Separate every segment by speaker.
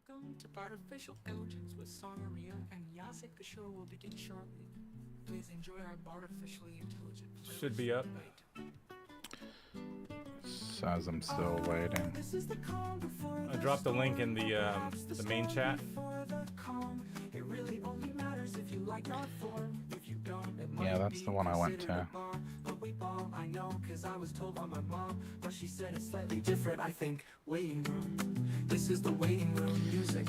Speaker 1: Welcome to Artificial Intelligence with Songaria and Yasik. The show will begin shortly. Please enjoy our artificially intelligent playlist.
Speaker 2: Should be up.
Speaker 3: Says I'm still waiting.
Speaker 2: I dropped the link in the main chat.
Speaker 3: Yeah, that's the one I went to.
Speaker 1: I know, cause I was told by my mom, but she said it's slightly different. I think waiting room. This is the waiting room music.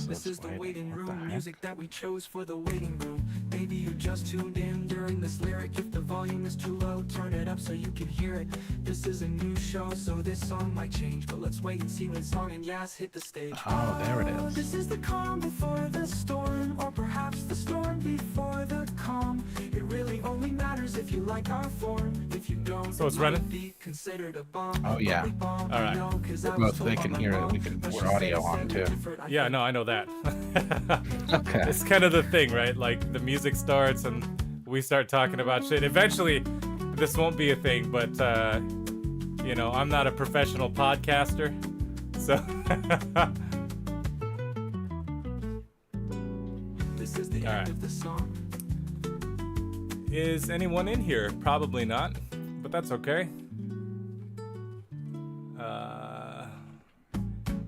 Speaker 1: This is the waiting room music that we chose for the waiting room. Maybe you just tuned in during this lyric. If the volume is too low, turn it up so you can hear it. This is a new show, so this song might change, but let's wait and see when Song and Yas hit the stage.
Speaker 3: Oh, there it is.
Speaker 1: This is the calm before the storm, or perhaps the storm before the calm. It really only matters if you like our form. If you don't,
Speaker 2: so it's running.
Speaker 1: Be considered a bomb.
Speaker 3: Oh yeah.
Speaker 2: All right.
Speaker 3: Both they can hear it. We're audio on too.
Speaker 2: Yeah, no, I know that.
Speaker 3: Okay.
Speaker 2: It's kind of the thing, right? Like the music starts and we start talking about shit. Eventually, this won't be a thing, but you know, I'm not a professional podcaster, so.
Speaker 1: This is the end of the song.
Speaker 2: Is anyone in here? Probably not, but that's okay.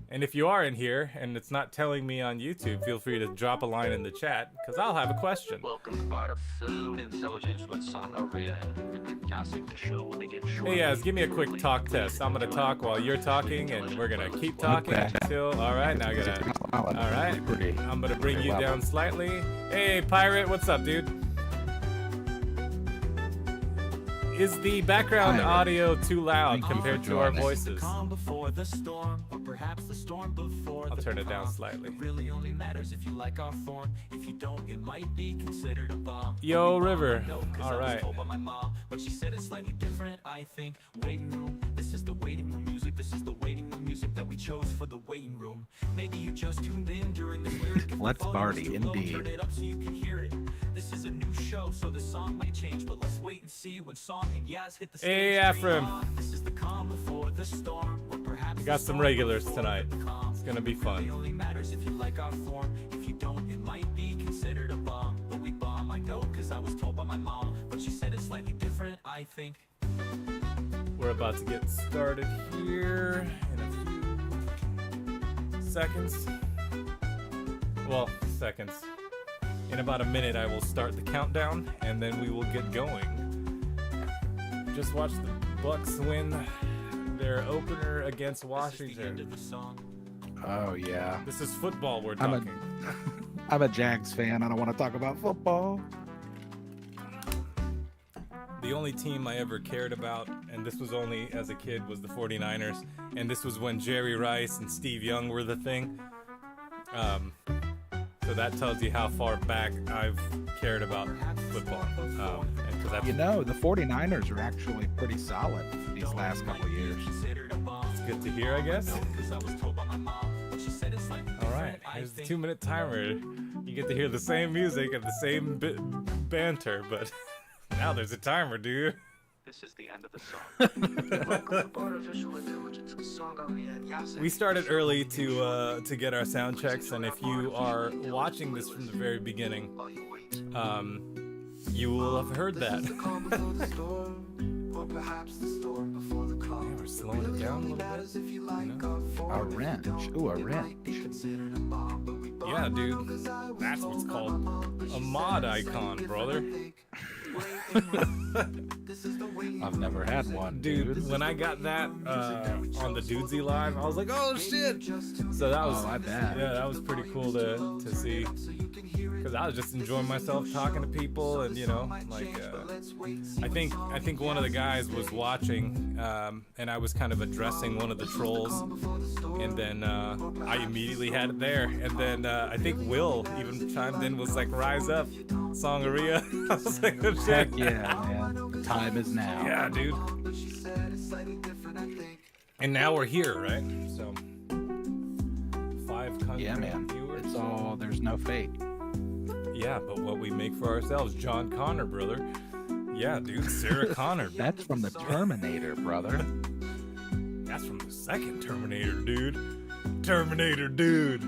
Speaker 2: And if you are in here and it's not telling me on YouTube, feel free to drop a line in the chat, because I'll have a question.
Speaker 4: Welcome to Artificial Intelligence with Songaria. Yasik, the show will begin shortly.
Speaker 2: Hey, Yaz, give me a quick talk test. I'm gonna talk while you're talking, and we're gonna keep talking until. All right, now I gotta. All right, I'm gonna bring you down slightly. Hey, Pirate, what's up, dude? Is the background audio too loud compared to our voices? I'll turn it down slightly.
Speaker 1: Really only matters if you like our form. If you don't, it might be considered a bomb.
Speaker 2: Yo, River. All right.
Speaker 1: But she said it's slightly different. I think waiting room. This is the waiting room music. This is the waiting room music that we chose for the waiting room. Maybe you just tuned in during the lyric.
Speaker 3: Let's party, indeed.
Speaker 1: Turn it up so you can hear it. This is a new show, so the song might change, but let's wait and see when Song and Yaz hit the stage.
Speaker 2: Hey, Ephraim.
Speaker 1: This is the calm before the storm, or perhaps
Speaker 2: We got some regulars tonight. It's gonna be fun.
Speaker 1: it only matters if you like our form. If you don't, it might be considered a bomb. But we bomb, I know, cause I was told by my mom. But she said it's slightly different, I think.
Speaker 2: We're about to get started here in a few seconds. Well, seconds. In about a minute, I will start the countdown, and then we will get going. Just watch the Bucks win their opener against Washington.
Speaker 3: Oh yeah.
Speaker 2: This is football we're talking.
Speaker 3: I'm a Jags fan. I don't want to talk about football.
Speaker 2: The only team I ever cared about, and this was only as a kid, was the 49ers. And this was when Jerry Rice and Steve Young were the thing. So that tells you how far back I've cared about football. And 'cause that's,
Speaker 3: You know, the 49ers are actually pretty solid these last couple years.
Speaker 2: it's good to hear, I guess. All right, here's the 2-minute timer. You get to hear the same music and the same banter, but now there's a timer, dude.
Speaker 4: This is the end of the song.
Speaker 2: We started early to get our sound checks, and if you are watching this from the very beginning, you will have heard that. Yeah, we're slowing it down a little bit. You know?
Speaker 3: A wrench. Ooh, a wrench.
Speaker 2: Yeah, dude, that's what's called a mod icon, brother.
Speaker 3: I've never had one,
Speaker 2: Dude, when I got that on the Dudesy Live, I was like, oh shit! So that was,
Speaker 3: I bet.
Speaker 2: yeah, that was pretty cool to see. Because I was just enjoying myself talking to people, and you know, like, I think one of the guys was watching, and I was kind of addressing one of the trolls, and then I immediately had it there, and then I think Will even chimed in, was like, rise up, Songaria. I was like, oh shit.
Speaker 3: Heck yeah, man. The time is now.
Speaker 2: Yeah, dude. And now we're here, right? So 500
Speaker 3: Yeah, man.
Speaker 2: viewers.
Speaker 3: It's all, there's no fate.
Speaker 2: Yeah, but what we make for ourselves, John Connor, brother. Yeah, dude, Sarah Connor.
Speaker 3: That's from the Terminator, brother.
Speaker 2: That's from the second Terminator, dude. Terminator, dude.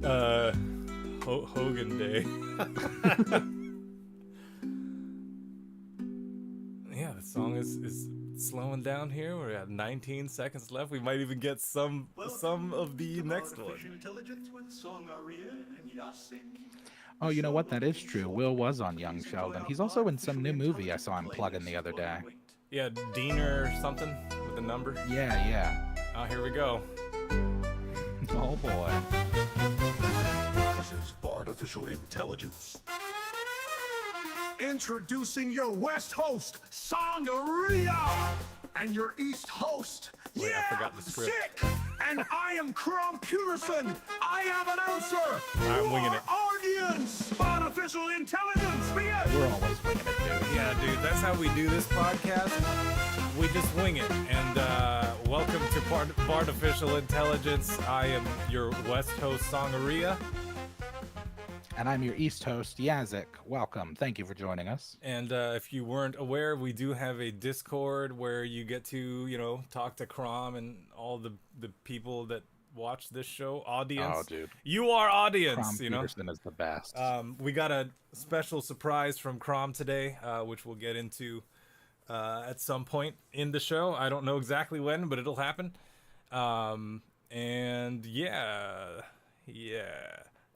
Speaker 2: Hogan Day. Yeah, the song is slowing down here. We're at 19 seconds left. We might even get some of the next one.
Speaker 1: Intelligence with Song Aria and Yasik.
Speaker 3: Oh, you know what? That is true. Will was on Young Sheldon. He's also in some new movie I saw him plugging the other day.
Speaker 2: Yeah, Diener or something with a number.
Speaker 3: Yeah.
Speaker 2: Oh, here we go.
Speaker 3: Oh boy.
Speaker 1: This is artificial intelligence. Introducing your West host, Sangaria, and your East host,
Speaker 2: Wait, I forgot the script.
Speaker 1: Sick. And I am CROM PYUTERSON. I am an announcer.
Speaker 2: I'm winging it.
Speaker 1: Audience, artificial intelligence. Be it.
Speaker 3: We're always winging it, dude.
Speaker 2: Yeah, dude, that's how we do this podcast. We just wing it. And welcome to Artificial Intelligence. I am your West host, Sangaria.
Speaker 3: And I'm your East host, Yazik. Welcome. Thank you for joining us.
Speaker 2: And if you weren't aware, we do have a Discord where you get to, talk to CROM and all the people that watch this show. Audience.
Speaker 3: Oh, dude.
Speaker 2: You are audience,
Speaker 3: CROM Peterson is the best.
Speaker 2: We got a special surprise from CROM today, which we'll get into at some point in the show. I don't know exactly when, but it'll happen. And yeah.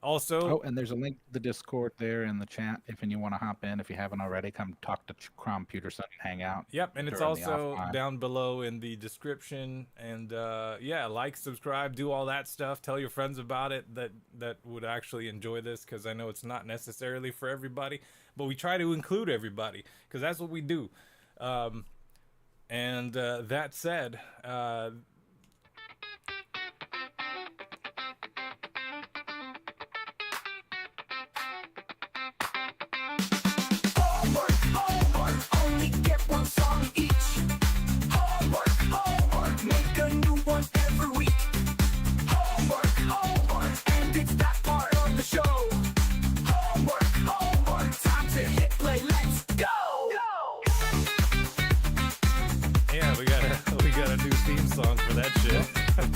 Speaker 2: Also,
Speaker 3: and there's a link to the Discord there in the chat if you want to hop in. If you haven't already, come talk to CROM Peterson and hang out.
Speaker 2: Yep, and it's
Speaker 3: during the
Speaker 2: also
Speaker 3: offline.
Speaker 2: down below in the description. And like, subscribe, do all that stuff. Tell your friends about it that would actually enjoy this, because I know it's not necessarily for everybody, but we try to include everybody because that's what we do. And that said,
Speaker 1: Only get one song each. Homework, make a new one every week. Homework, and it's that part of the show. Homework, time to hit play, let's go!
Speaker 2: yeah, we got a new theme song for that shit.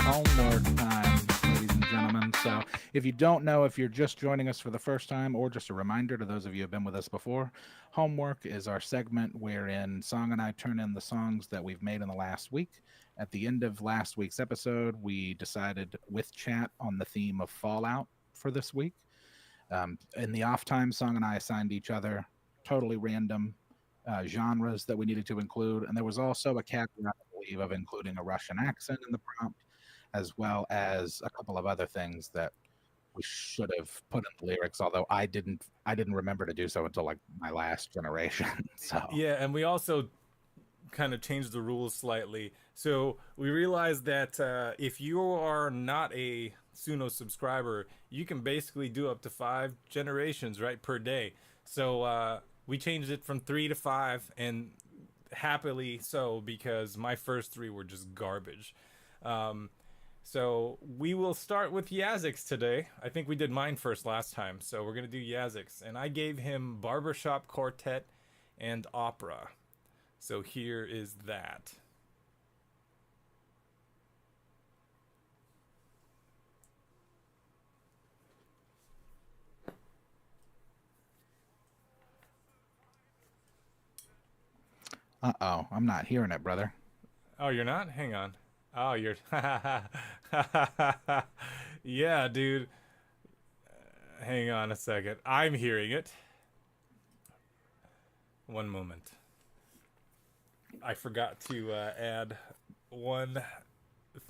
Speaker 3: Homework time, ladies and gentlemen. So if you don't know, if you're just joining us for the first time, or just a reminder to those of you who have been with us before, Homework is our segment wherein Song and I turn in the songs that we've made in the last week. At the end of last week's episode, we decided with chat on the theme of Fallout for this week. In the off time, Song and I assigned each other totally random genres that we needed to include. And there was also a caveat, I believe, of including a Russian accent in the prompt, as well as a couple of other things that we should have put in the lyrics, although I didn't remember to do so until like my last generation. So
Speaker 2: Yeah, and we also kind of changed the rules slightly. So we realized that if you are not a Suno subscriber, you can basically do up to 5 generations, right, per day. So we changed it from 3 to 5, and happily so, because my first 3 were just garbage. So we will start with Yazik's today. I think we did mine first last time, so we're going to do Yazik's. And I gave him Barbershop Quartet and Opera. So here is that.
Speaker 3: Uh-oh, I'm not hearing it, brother.
Speaker 2: Oh, you're not? Hang on. Oh, you're... Yeah, dude. Hang on a second. I'm hearing it. One moment. I forgot to add one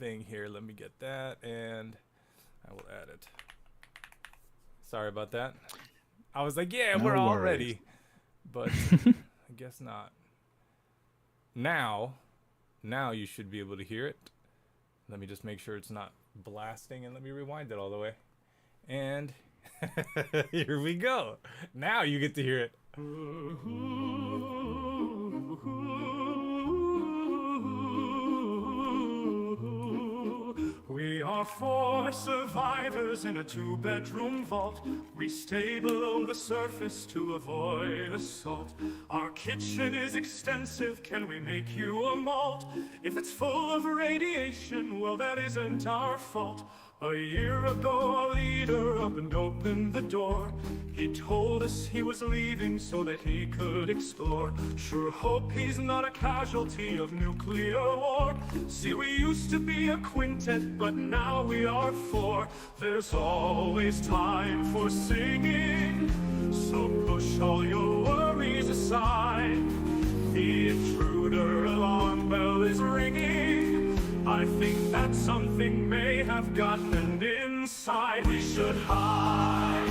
Speaker 2: thing here. Let me get that, and I will add it. Sorry about that. I was like, yeah,
Speaker 3: No
Speaker 2: we're all
Speaker 3: worries.
Speaker 2: ready. But I guess not. Now you should be able to hear it. Let me just make sure it's not blasting, and let me rewind it all the way. And here we go. Now you get to hear it.
Speaker 1: We are 4 survivors in a 2-bedroom vault. We stay below the surface to avoid assault. Our kitchen is extensive, can we make you a malt? If it's full of radiation, well, that isn't our fault. A year ago, a leader up and opened the door. He told us he was leaving so that he could explore. Sure hope he's not a casualty of nuclear war. See, we used to be a quintet, but now we are four. There's always time for singing, so push all your worries aside. The intruder alarm bell is ringing. I think that something may have gotten inside. We should hide.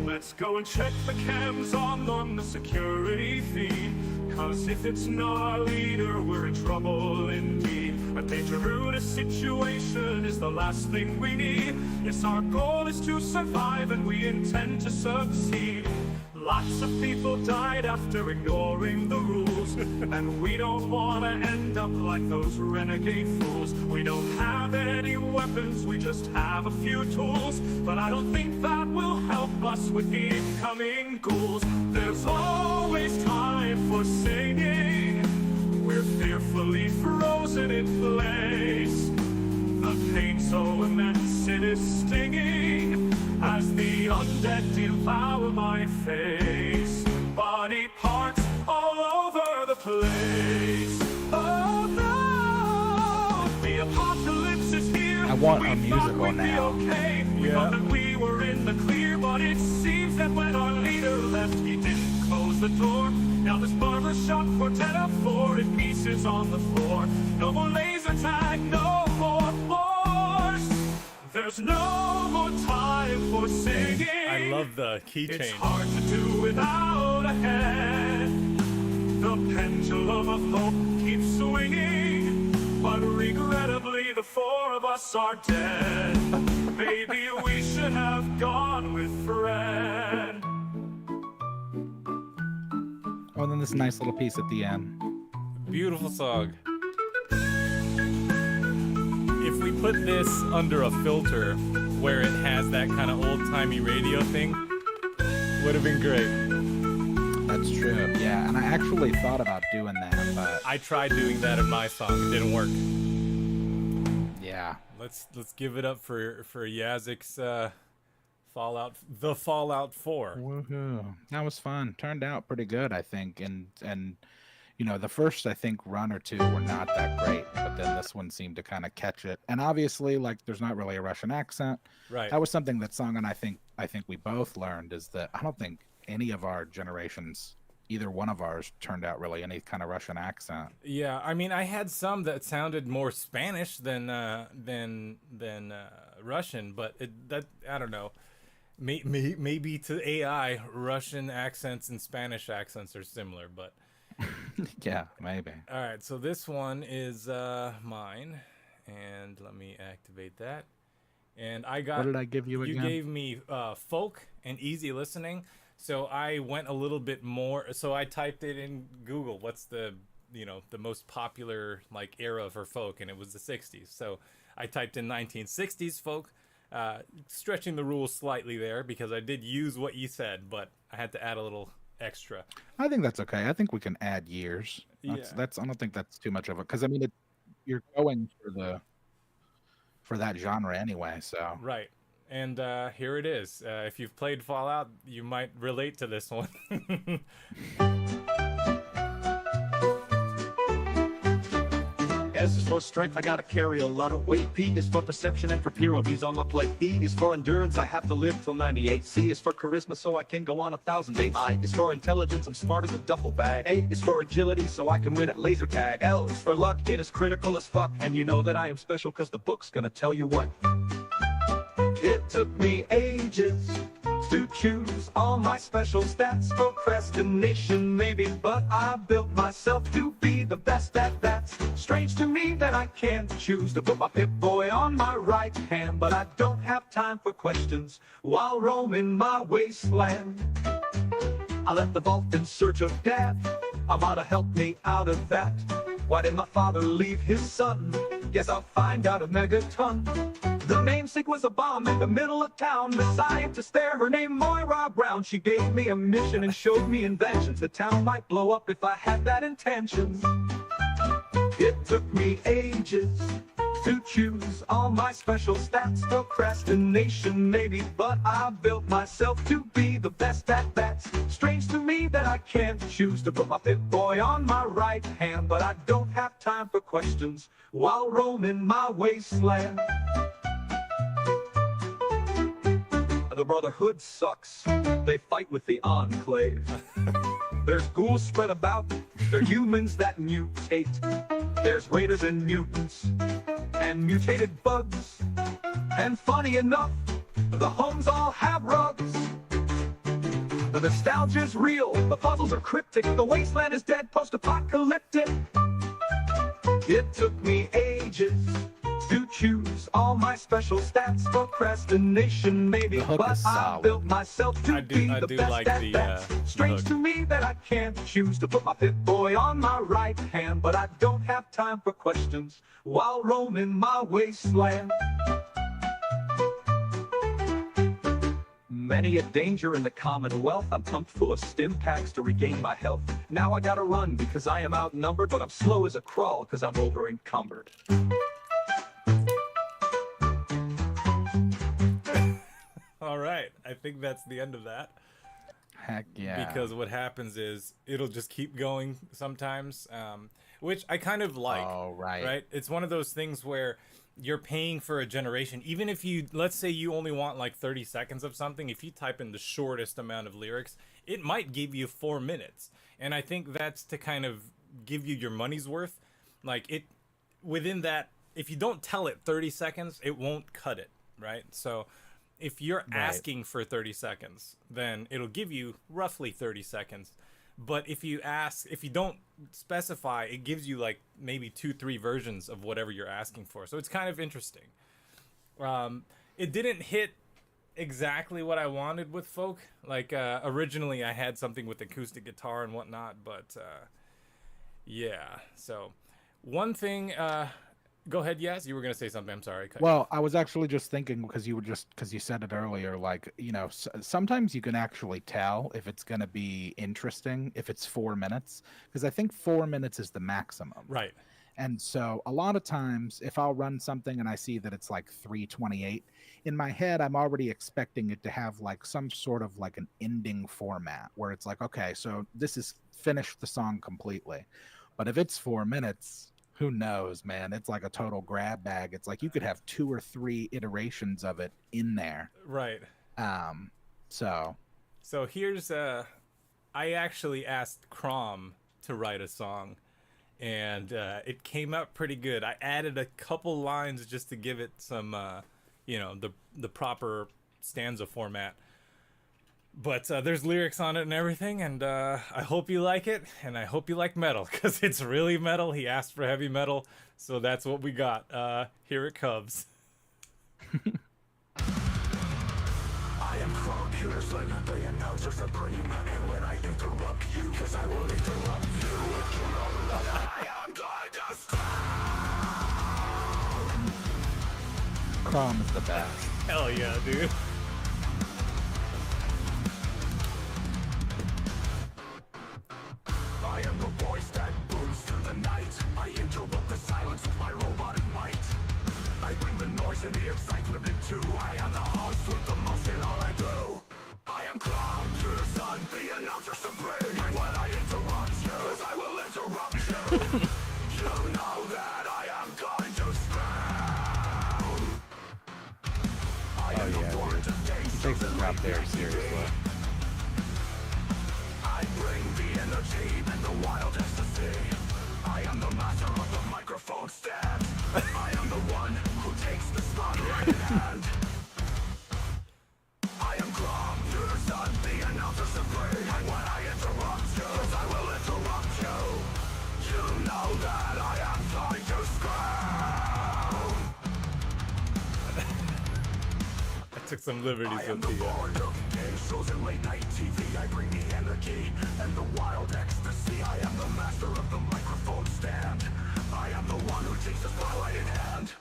Speaker 1: Let's go and check the cams on the security feed. Cause if it's not our leader, we're in trouble indeed. A dangerous situation is the last thing we need. Yes, our goal is to survive and we intend to succeed. Lots of people died after ignoring the rules, and we don't want to end up like those renegade fools. We don't have any weapons, we just have a few tools, but I don't think that will help us with the incoming ghouls. There's always time for singing, we're fearfully frozen in place. The pain so immense it is stinging, as the undead devour my face. Body parts all over the place. Oh no, the apocalypse is here.
Speaker 3: I want a
Speaker 1: We thought
Speaker 3: musical
Speaker 1: we'd be
Speaker 3: now.
Speaker 1: okay. We thought that we were in the clear, but it seems that when our leader left, he didn't close the door. Now this barber shop quartet of four in pieces on the floor. No more laser tag, no more wars. There's no more time for singing.
Speaker 2: I love the key
Speaker 1: It's
Speaker 2: change.
Speaker 1: hard to do without a head. The pendulum of hope keeps swinging, but regrettably the four of us are dead. Maybe we should have gone with Fred.
Speaker 3: Oh, and then this nice little piece at the end.
Speaker 2: Beautiful song. If we put this under a filter where it has that kind of old-timey radio thing, would have been great.
Speaker 3: That's true. Yeah, and I actually thought about doing that, but
Speaker 2: I tried doing that in my song. It didn't work.
Speaker 3: yeah.
Speaker 2: Let's give it up for Yazik's Fallout 4.
Speaker 3: Woohoo. That was fun. Turned out pretty good, I think. And you know, the first, I think, run or two were not that great, but then this one seemed to kind of catch it. And obviously, like, there's not really a Russian accent.
Speaker 2: Right.
Speaker 3: That was something that Song and I think we both learned, is that I don't think any of our generations, either one of ours, turned out really any kind of Russian accent.
Speaker 2: Yeah, I mean, I had some that sounded more Spanish than Russian, but I don't know. Maybe to AI, Russian accents and Spanish accents are similar, but.
Speaker 3: Yeah, maybe.
Speaker 2: All right, so this one is mine, and let me activate that. And I got.
Speaker 3: What did I give you again?
Speaker 2: You gave me folk and easy listening, so I went a little bit more. So I typed it in Google. What's the most popular like era for folk, and it was the '60s. So I typed in 1960s folk, stretching the rules slightly there because I did use what you said, but I had to add a little extra.
Speaker 3: I think that's okay. I think we can add years.
Speaker 2: Yeah.
Speaker 3: That's I don't think that's too much of a, because I mean you're going for that genre anyway. So
Speaker 2: Right. And here it is. If you've played Fallout, you might relate to this one.
Speaker 5: S is for strength, I gotta carry a lot of weight. P is for perception and for P's on my plate. E is for endurance, I have to live till 98. C is for charisma, so I can go on 1,000 dates. I is for intelligence, I'm smart as a duffel bag. A is for agility, so I can win at laser tag. L is for luck, it is critical as fuck. And you know that I am special, cause the book's gonna tell you what. It took me ages to choose all my special stats. Procrastination maybe, but I built myself to be the best at that. Strange to me that I can't choose to put my Pip-Boy on my right hand, but I don't have time for questions while roaming my wasteland. I left the vault in search of Dad. Amada helped me out of that. Why did my father leave his son? Guess I'll find out a megaton. The namesake was a bomb in the middle of town. The scientist there, her name Moira Brown. She gave me a mission and showed me inventions. The town might blow up if I had that intention. It took me ages to choose all my special stats. Procrastination maybe, but I built myself to be the best at that. Strange to me that I can't choose to put my Pip Boy on my right hand, but I don't have time for questions while roaming my wasteland. The Brotherhood sucks. They fight with the Enclave. There's ghouls spread about. They're humans that mutate. There's raiders and mutants and mutated bugs. And funny enough, the homes all have rugs. The nostalgia's real. The puzzles are cryptic. The wasteland is dead, post-apocalyptic. It took me ages to choose all my special stats. Procrastination maybe,
Speaker 3: The hook
Speaker 5: but
Speaker 3: is
Speaker 5: I
Speaker 3: solid.
Speaker 5: built myself to be
Speaker 2: I
Speaker 5: the
Speaker 2: do
Speaker 5: best
Speaker 2: like
Speaker 5: at
Speaker 2: the,
Speaker 5: that.
Speaker 2: the
Speaker 5: Strange
Speaker 2: hook.
Speaker 5: to me that I can't choose to put my Pip Boy on my right hand, but I don't have time for questions while roaming my wasteland. Many a danger in the Commonwealth. I'm pumped full of stim packs to regain my health. Now I gotta run because I am outnumbered, but I'm slow as a crawl because I'm over encumbered.
Speaker 2: All right, I think that's the end of that.
Speaker 3: Heck yeah.
Speaker 2: Because what happens is it'll just keep going sometimes, which I kind of like.
Speaker 3: Oh, right.
Speaker 2: Right? It's one of those things where you're paying for a generation. Even if you, let's say you only want like 30 seconds of something, if you type in the shortest amount of lyrics, it might give you 4 minutes. And I think that's to kind of give you your money's worth. Like it, within that, if you don't tell it 30 seconds, it won't cut it, right? So if you're asking for 30 seconds, then it'll give you roughly 30 seconds. But if you don't specify, it gives you like maybe 2-3 versions of whatever you're asking for. So it's kind of interesting. It didn't hit exactly what I wanted with folk. Like originally I had something with acoustic guitar and whatnot, but yeah. So one thing, go ahead. Yes, you were gonna say something. I'm sorry.
Speaker 3: Well, I was actually just thinking because you said it earlier. Like, you know, sometimes you can actually tell if it's going to be interesting if it's 4 minutes, because I think 4 minutes is the maximum.
Speaker 2: Right.
Speaker 3: And so a lot of times, if I'll run something and I see that it's like 3:28, in my head, I'm already expecting it to have like some sort of like an ending format where it's like, okay, so this is finished the song completely. But if it's 4 minutes, who knows, man? It's like a total grab bag. It's like you could have 2 or 3 iterations of it in there.
Speaker 2: Right.
Speaker 3: So
Speaker 2: here's I actually asked CROM to write a song, and it came out pretty good. I added a couple lines just to give it some, the proper stanza format. But there's lyrics on it and everything, and I hope you like it, and I hope you like metal, because it's really metal. He asked for heavy metal, so that's what we got. Here it comes.
Speaker 1: I am PYUTERSON, the announcer supreme. And when I interrupt you, cause I will interrupt you, if you know that I am going to stop.
Speaker 3: CROM is the best.
Speaker 2: Hell yeah, dude.
Speaker 1: I am the voice that booms through the night. I interrupt the silence with my robotic might. I bring the noise and the excitement too. I am the host with the most in all I do. I am PYUTERSON, the announcer supreme. And when I interrupt you, 'cause I will interrupt you, you know that I am going to scream. I am the born to
Speaker 3: He takes his job very seriously.
Speaker 1: I bring the energy and the wild ecstasy. I am the master of the microphone stand. I am the one who takes the spotlight in hand. I am PYUTERSON, the announcer supreme. And when I interrupt you, 'cause I will interrupt you, you know that I am going to scream.
Speaker 2: I took some liberties
Speaker 1: I am
Speaker 2: with
Speaker 1: the
Speaker 2: the
Speaker 1: lord of game shows and late night TV. I bring the energy and the wild ecstasy. I am the master of the microphone stand. I am the one who takes the spotlight in hand.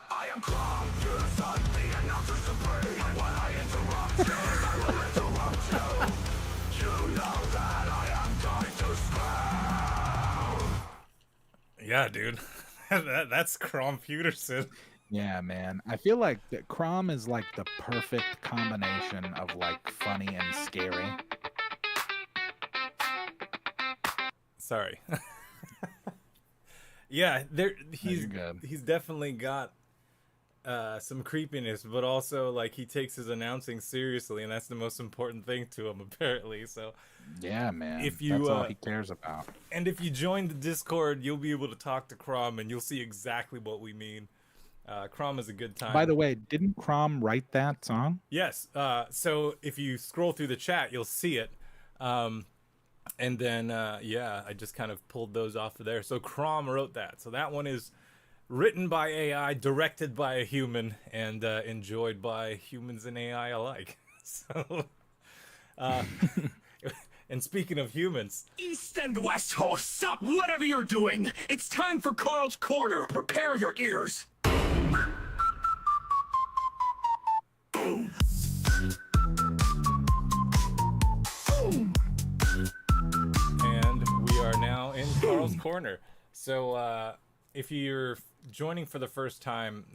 Speaker 1: I am PYUTERSON, the announcer supreme. And when I interrupt you, I will interrupt you. You know that I am going to scream.
Speaker 2: Yeah, dude. That's CROM PYUTERSON.
Speaker 3: Yeah, man. I feel like that CROM is like the perfect combination of like funny and scary.
Speaker 2: Sorry. Yeah, he's
Speaker 3: good.
Speaker 2: he's definitely got some creepiness, but also like he takes his announcing seriously, and that's the most important thing to him apparently. So
Speaker 3: Yeah, man.
Speaker 2: If you,
Speaker 3: That's all he cares about.
Speaker 2: and if you join the Discord, you'll be able to talk to CROM, and you'll see exactly what we mean. CROM is a good time.
Speaker 3: By the way, didn't CROM write that song?
Speaker 2: Yes. So if you scroll through the chat, you'll see it. And then, yeah, I just kind of pulled those off of there. So CROM wrote that. So that one is written by AI, directed by a human, and enjoyed by humans and AI alike. So, and speaking of humans,
Speaker 5: East and West hosts, stop whatever you're doing. It's time for Carl's Corner. Prepare your ears.
Speaker 2: and we are now in Carl's Corner. So if you're joining for the first time,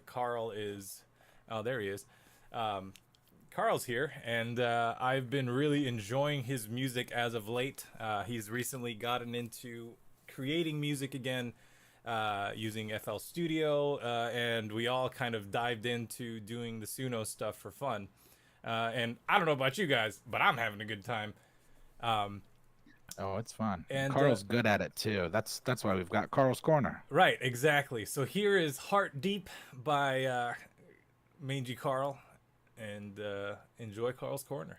Speaker 2: Carl is... Oh, there he is. Carl's here, and I've been really enjoying his music as of late. He's recently gotten into creating music again, using FL Studio, and we all kind of dived into doing the Suno stuff for fun. And I don't know about you guys, but I'm having a good time.
Speaker 3: Oh, it's fun.
Speaker 2: And,
Speaker 3: Carl's good at it too. That's why we've got Carl's Corner.
Speaker 2: Right, exactly. So here is Heart Deep by Mangy Carl, and enjoy Carl's Corner.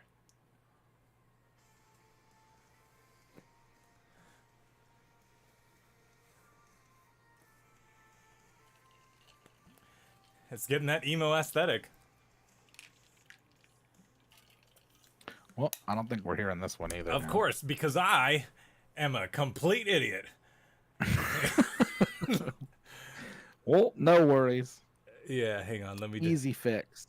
Speaker 2: It's getting that emo aesthetic.
Speaker 3: Well, I don't think we're hearing this one either.
Speaker 2: Of
Speaker 3: now.
Speaker 2: course, because I am a complete idiot.
Speaker 3: Well, no worries.
Speaker 2: Yeah, hang on. Let me just...
Speaker 3: Easy fix.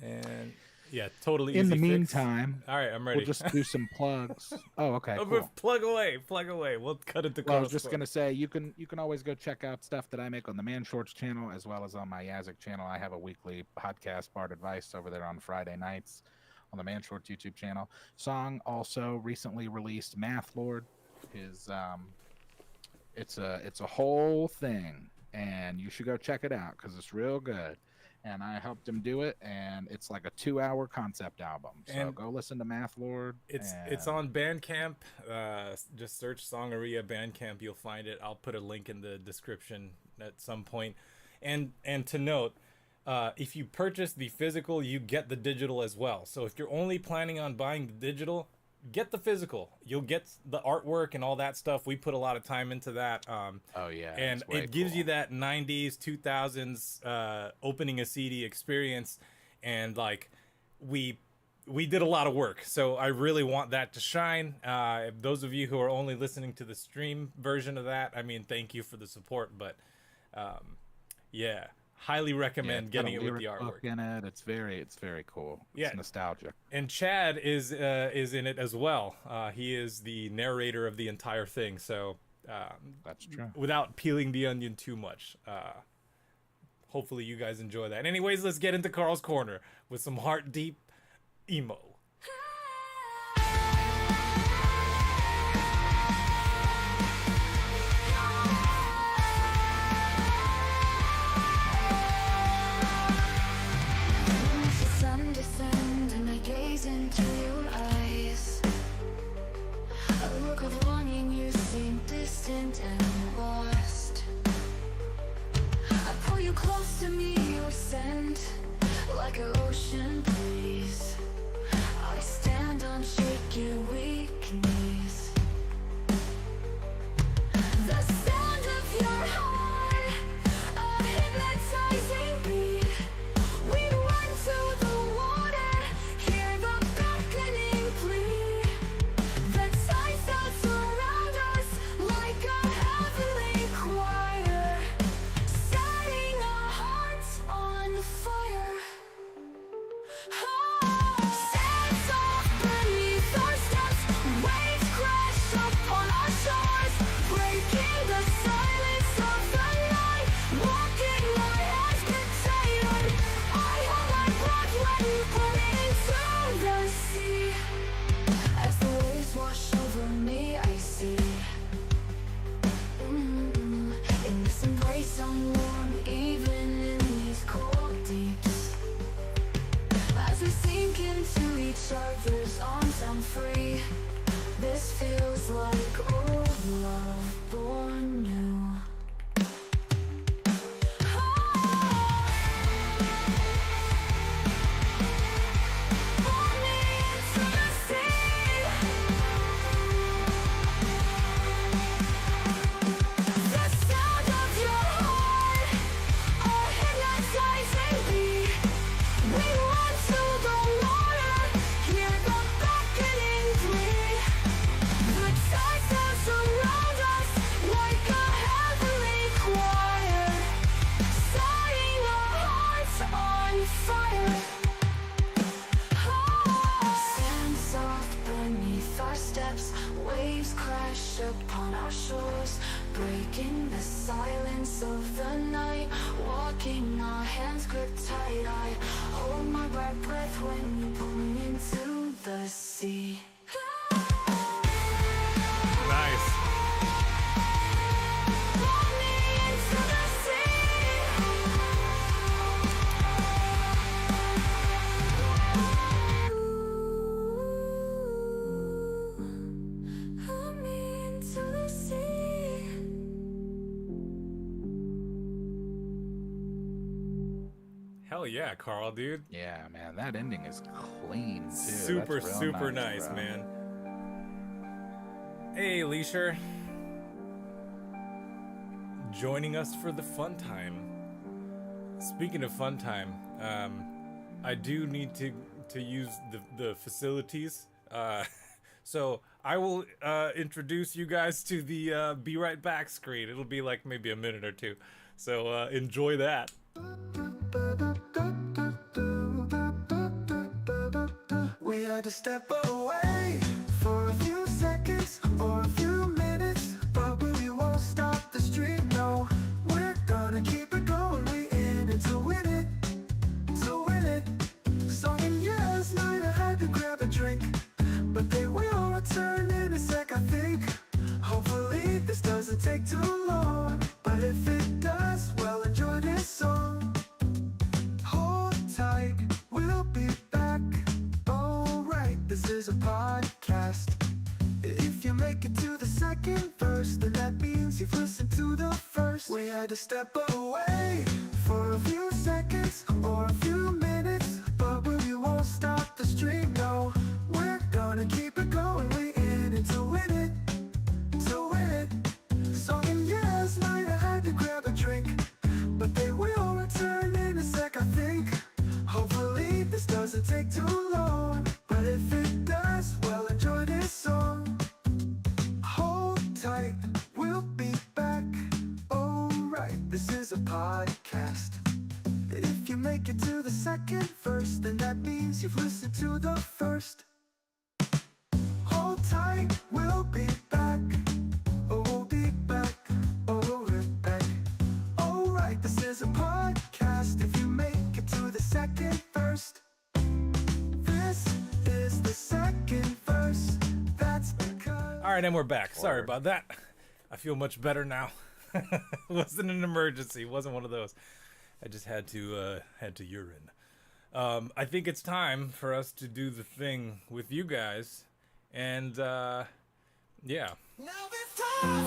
Speaker 2: And yeah, totally
Speaker 3: In
Speaker 2: easy
Speaker 3: the
Speaker 2: fix.
Speaker 3: meantime,
Speaker 2: All right, I'm ready.
Speaker 3: we'll just do some plugs. Oh, okay.
Speaker 2: Oh,
Speaker 3: Cool.
Speaker 2: Plug away, plug away. We'll cut it to
Speaker 3: Well, I was
Speaker 2: Carl's
Speaker 3: just
Speaker 2: Corner.
Speaker 3: gonna say you can always go check out stuff that I make on the Man Shorts channel as well as on my Yazik channel. I have a weekly podcast, Bard Advice, over there on Friday nights on the Man Shorts YouTube channel. Song also recently released, Math Lord. His it's a whole thing, and you should go check it out because it's real good. And I helped him do it, and it's like a 2-hour concept album. So
Speaker 2: And
Speaker 3: go listen to Math Lord.
Speaker 2: It's on Bandcamp. Just search Songaria Bandcamp. You'll find it. I'll put a link in the description at some point. And to note, if you purchase the physical, you get the digital as well. So if you're only planning on buying the digital, get the physical. You'll get the artwork and all that stuff. We put a lot of time into that.
Speaker 3: Oh yeah,
Speaker 2: and
Speaker 3: it's way
Speaker 2: it gives
Speaker 3: cool.
Speaker 2: you that 90s 2000s opening a CD experience, and like we did a lot of work, so I really want that to shine. Those of you who are only listening to the stream version of that, I mean, thank you for the support, but yeah, highly recommend
Speaker 3: it's got
Speaker 2: getting
Speaker 3: a
Speaker 2: it with the
Speaker 3: lyric book
Speaker 2: artwork.
Speaker 3: in it. It's very cool. It's
Speaker 2: Yeah.
Speaker 3: nostalgic.
Speaker 2: And Chad is in it as well. He is the narrator of the entire thing, so
Speaker 3: That's true.
Speaker 2: without peeling the onion too much, hopefully you guys enjoy that. Anyways, let's get into Carl's Corner with some heart deep emo.
Speaker 6: The sun descends and I gaze into your eyes. A look of longing, you seem distant and lost. I pull you close to me, your scent like an ocean breeze. breaking the silence of the night. Walking, our hands grip tight. I hold my breath when you pull me into the sea.
Speaker 2: Nice.
Speaker 6: Pull me into the sea. Pull me into the sea.
Speaker 2: Hell yeah, Carl, dude.
Speaker 3: Yeah, man, that ending is clean too.
Speaker 2: Super,
Speaker 3: That's real
Speaker 2: super nice,
Speaker 3: bro.
Speaker 2: man. Hey, Leisure. Joining us for the fun time. Speaking of fun time, I do need to use the facilities. So I will introduce you guys to the Be Right Back screen. It'll be like maybe a minute or two. So enjoy that.
Speaker 1: We had to step away for a few seconds or a few minutes, but we won't stop the stream, no. We're gonna keep it going, we in it to win it, to win it. Song and yes, night I had to grab a drink, but they will return in a sec, I think. Hopefully this doesn't take too long, but if it does, well, enjoy this song. Hold tight, we'll be back. Alright, this is a podcast. If you make it to the second verse, then that means you've listened to the first. We had to step away for a few seconds or a few minutes, but we won't stop the stream, no. We're gonna keep it going, we in it to win it, to win it. Song and yes, night I had to grab a drink, but they will return in a sec, I think. Hopefully this doesn't take too long, but if it does, well, enjoy this song. Hold tight, we'll be back. Alright, this is a podcast. If you make it to the second verse, then that means you've listened to the first. Hold tight, we'll be back. Oh, we'll be back. Oh, we're back. Alright, this is a podcast. If you make it to the second verse, this is the second verse. That's because.
Speaker 2: All right, and we're back. Sorry about that. I feel much better now. It wasn't an emergency. It wasn't one of those. I just had to urine. I think it's time for us to do the thing with you guys, and yeah.
Speaker 1: Now it's time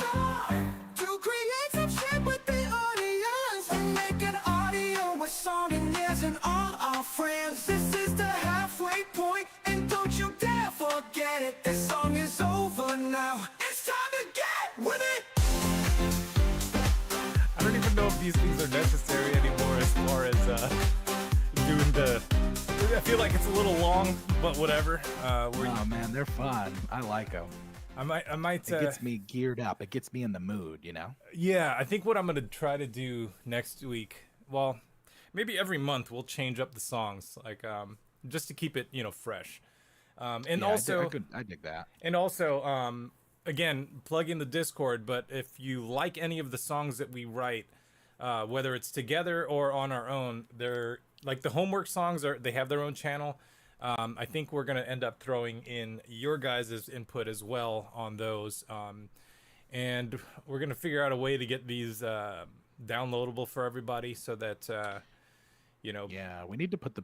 Speaker 1: to create some shit with the audience and make an audio with song and yes and all our friends. This is the halfway point, and don't you dare forget it. This song is over now. It's time to get with it.
Speaker 2: I don't even know if these things are necessary anymore as far as doing the. I feel like it's a little long, but whatever.
Speaker 3: Oh man, they're fun. I like them.
Speaker 2: I might.
Speaker 3: It gets me geared up. It gets me in the mood, you know?
Speaker 2: Yeah, I think what I'm gonna try to do next week. Well, maybe every month we'll change up the songs, like just to keep it, fresh. And
Speaker 3: Yeah,
Speaker 2: also,
Speaker 3: I dig that.
Speaker 2: and also, again, plug in the Discord. But if you like any of the songs that we write, whether it's together or on our own, they're like the homework songs they have their own channel. I think we're gonna end up throwing in your guys' input as well on those, and we're gonna figure out a way to get these downloadable for everybody so that
Speaker 3: Yeah, we need to put the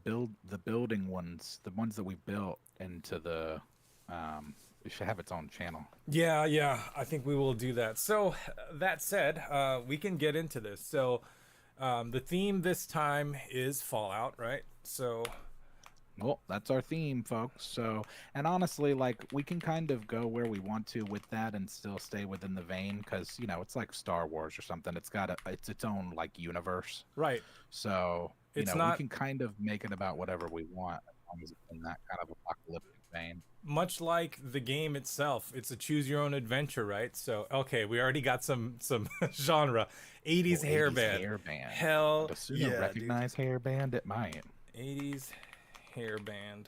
Speaker 3: building ones, the ones that we built, into the. It should have its own channel.
Speaker 2: Yeah, I think we will do that. So that said, we can get into this. So the theme this time is Fallout, right? So
Speaker 3: Well, that's our theme, folks. So, and honestly, like, we can kind of go where we want to with that and still stay within the vein, because it's like Star Wars or something. It's got its own like universe.
Speaker 2: right.
Speaker 3: So
Speaker 2: It's
Speaker 3: we
Speaker 2: not-
Speaker 3: can kind of make it about whatever we want, as long as it's in that kind of apocalyptic vein.
Speaker 2: Much like the game itself, it's a choose your own adventure, right? So okay, we already got some genre. 80s hairband.
Speaker 3: Hairband.
Speaker 2: Hell
Speaker 3: I'd assume
Speaker 2: yeah,
Speaker 3: a recognized hairband. It might.
Speaker 2: 80s hairband.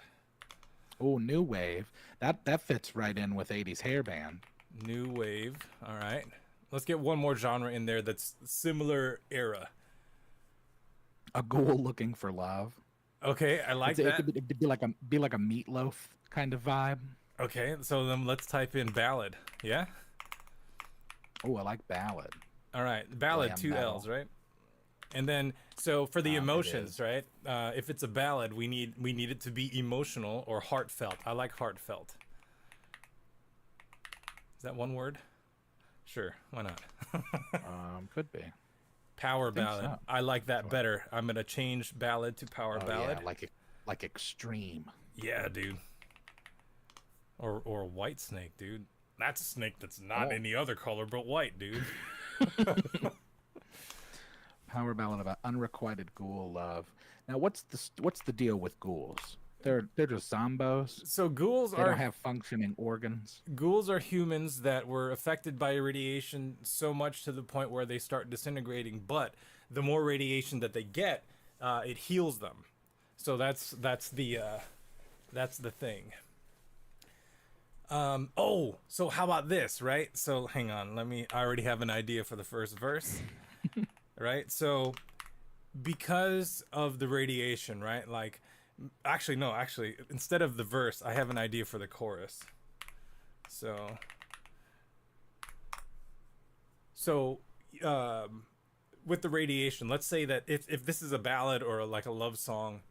Speaker 3: Oh, new wave. That fits right in with 80s hairband.
Speaker 2: New wave. All right. Let's get one more genre in there that's similar era.
Speaker 3: A ghoul looking for love.
Speaker 2: Okay, I like
Speaker 3: It
Speaker 2: that.
Speaker 3: could be like a meatloaf kind of vibe.
Speaker 2: Okay, so then let's type in ballad. Yeah?
Speaker 3: Oh, I like ballad.
Speaker 2: All right, ballad,
Speaker 3: Glam
Speaker 2: 2
Speaker 3: metal.
Speaker 2: L's, right? And then, so for the
Speaker 3: It
Speaker 2: emotions,
Speaker 3: is.
Speaker 2: right? If it's a ballad, we need it to be emotional or heartfelt. I like heartfelt. Is that one word? Sure, why not?
Speaker 3: Could be.
Speaker 2: Power
Speaker 3: think
Speaker 2: ballad.
Speaker 3: so.
Speaker 2: I like that better. I'm gonna change ballad to power
Speaker 3: Oh,
Speaker 2: ballad.
Speaker 3: yeah, like extreme.
Speaker 2: Yeah, dude. Or a white snake, dude. That's a snake that's not
Speaker 3: Oh.
Speaker 2: any other color but white, dude.
Speaker 3: Power ballad about unrequited ghoul love. Now, what's the deal with ghouls? They're just zombos.
Speaker 2: So ghouls
Speaker 3: They
Speaker 2: are
Speaker 3: don't have functioning organs.
Speaker 2: ghouls are humans that were affected by radiation so much to the point where they start disintegrating, but the more radiation that they get, it heals them. So that's the thing. So how about this, right? So hang on, I already have an idea for the first verse. Right? So because of the radiation, right? Like actually, instead of the verse, I have an idea for the chorus. So with the radiation, let's say that if this is a ballad or like a love song,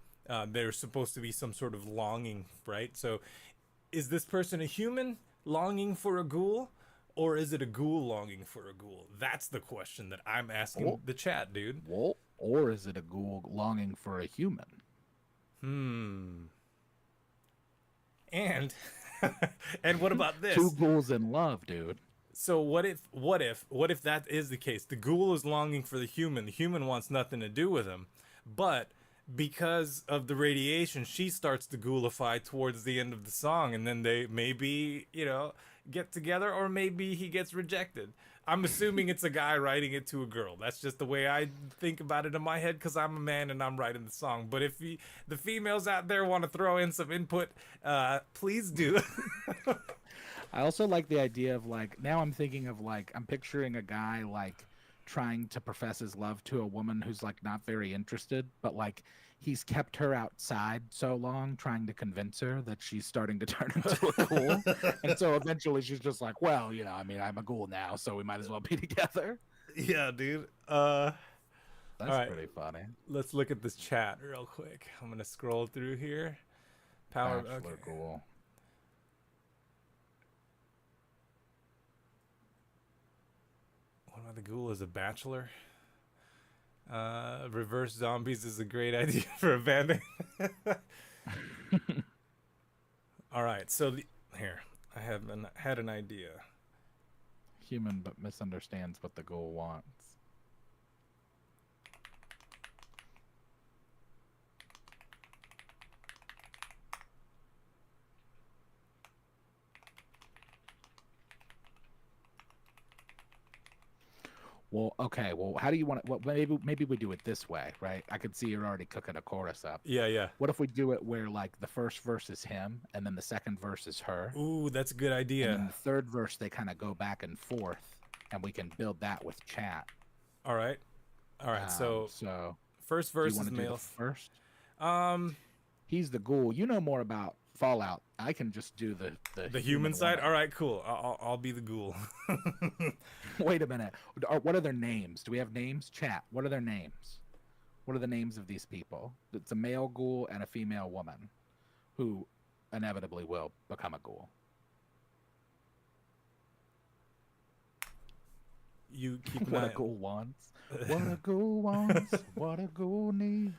Speaker 2: there's supposed to be some sort of longing, right? So is this person a human longing for a ghoul, or is it a ghoul longing for a ghoul? That's the question that I'm asking the chat, dude.
Speaker 3: Well, or is it a ghoul longing for a human?
Speaker 2: And and what about this?
Speaker 3: Two ghouls in love, dude.
Speaker 2: So what if that is the case? The ghoul is longing for the human wants nothing to do with him, but because of the radiation, she starts to ghoulify towards the end of the song, and then they maybe, get together, or maybe he gets rejected. I'm assuming it's a guy writing it to a girl. That's just the way I think about it in my head, because I'm a man and I'm writing the song. But if the females out there want to throw in some input, please do.
Speaker 3: I also like the idea of now I'm thinking of I'm picturing a guy trying to profess his love to a woman who's not very interested, but he's kept her outside so long trying to convince her that she's starting to turn into a ghoul. And so eventually she's just well, I'm a ghoul now, so we might as well be together.
Speaker 2: Yeah, dude.
Speaker 3: That's
Speaker 2: right.
Speaker 3: pretty funny.
Speaker 2: Let's look at this chat real quick. I'm gonna scroll through here.
Speaker 3: Bachelor ghoul.
Speaker 2: What about the ghoul is a bachelor? Reverse zombies is a great idea for a band. All right, so here I had an idea.
Speaker 3: Human but misunderstands what the ghoul wants. Well, okay. Well, how do you want it? Well, maybe we do it this way, right? I could see you're already cooking a chorus up.
Speaker 2: Yeah.
Speaker 3: What if we do it where the first verse is him, and then the second verse is her?
Speaker 2: Ooh, that's a good idea.
Speaker 3: And then the third verse they kind of go back and forth, and we can build that with chat.
Speaker 2: All right. So first
Speaker 3: do you
Speaker 2: verse
Speaker 3: want
Speaker 2: is
Speaker 3: to do
Speaker 2: male.
Speaker 3: the first? He's the ghoul. You know more about Fallout. I can just do the
Speaker 2: human side.
Speaker 3: woman.
Speaker 2: All right, cool. I'll be the ghoul.
Speaker 3: Wait a minute. What are their names? Do we have names? Chat. What are their names? What are the names of these people? It's a male ghoul and a female woman who inevitably will become a ghoul.
Speaker 2: You keep an
Speaker 3: What
Speaker 2: eye-
Speaker 3: a ghoul wants. What a ghoul wants. What a ghoul needs.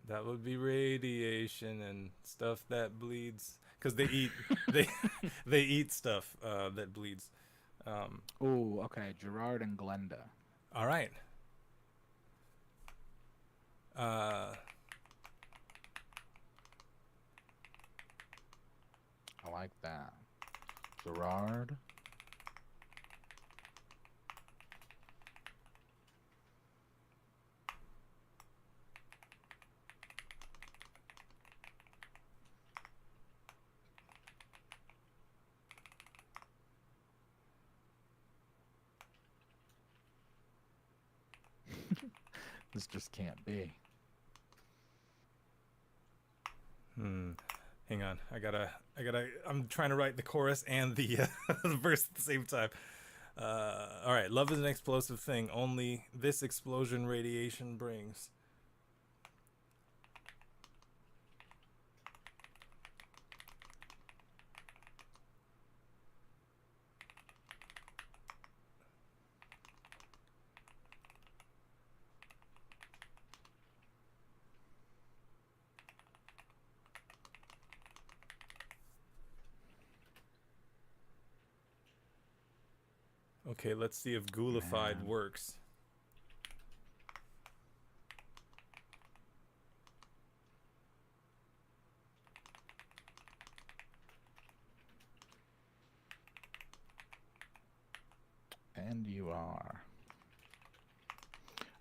Speaker 2: That would be radiation and stuff that bleeds, because they eat they eat stuff that bleeds.
Speaker 3: Oh, okay. Gerard and Glenda.
Speaker 2: All right.
Speaker 3: I like that. Gerard. This just can't be.
Speaker 2: Hang on. I'm trying to write the chorus and the, the verse at the same time. All right. Love is an explosive thing. Only this explosion radiation brings. Okay, let's see if Ghoulified works.
Speaker 3: And you are.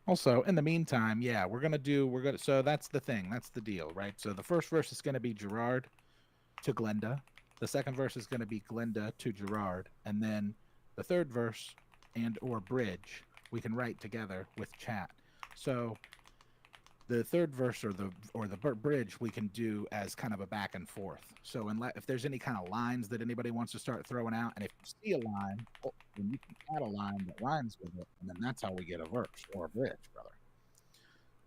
Speaker 3: Also, in the meantime, yeah, so that's the thing. That's the deal, right? So the first verse is going to be Gerard to Glenda. The second verse is going to be Glenda to Gerard. And then the third verse and or bridge we can write together with chat. So the third verse or the bridge we can do as kind of a back and forth. So if there's any kind of lines that anybody wants to start throwing out, and if you see a line, then you can add a line that rhymes with it, and then that's how we get a verse or a bridge, brother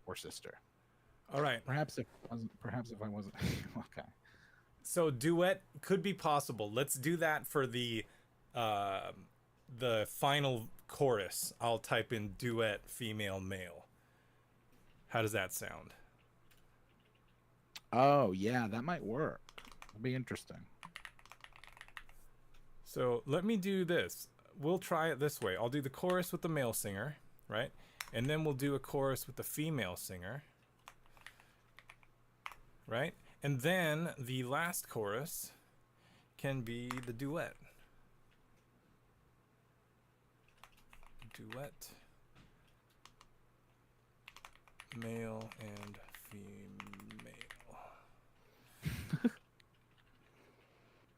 Speaker 3: or sister.
Speaker 2: All right.
Speaker 3: Perhaps if I wasn't okay.
Speaker 2: So duet could be possible. Let's do that for the final chorus. I'll type in duet female male. How does that sound?
Speaker 3: Oh yeah, that might work. It'll be interesting.
Speaker 2: So let me do this. We'll try it this way. I'll do the chorus with the male singer, right? And then we'll do a chorus with the female singer, right? And then the last chorus can be the duet. Duet. Male and female.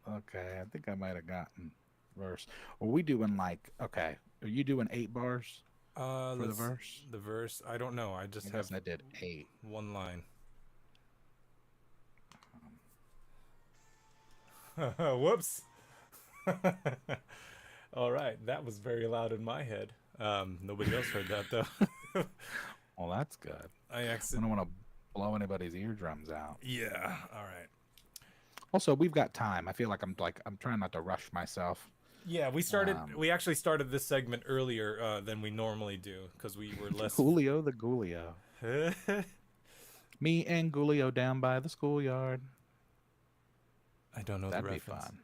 Speaker 3: Okay, I think I might have gotten verse. Are we doing okay? Are you doing 8 bars for the verse?
Speaker 2: The verse, I don't know. I just
Speaker 3: I did 8.
Speaker 2: One line. Whoops. All right, that was very loud in my head. Nobody else heard that though.
Speaker 3: Well, that's good.
Speaker 2: I
Speaker 3: don't want to blow anybody's eardrums out.
Speaker 2: Yeah. All right.
Speaker 3: Also, we've got time. I feel like I'm trying not to rush myself.
Speaker 2: Yeah, we actually started this segment earlier than we normally do because we were less.
Speaker 3: Julio the Ghulio. Me and Ghulio down by the schoolyard.
Speaker 2: I don't know
Speaker 3: That'd
Speaker 2: the reference.
Speaker 3: That'd be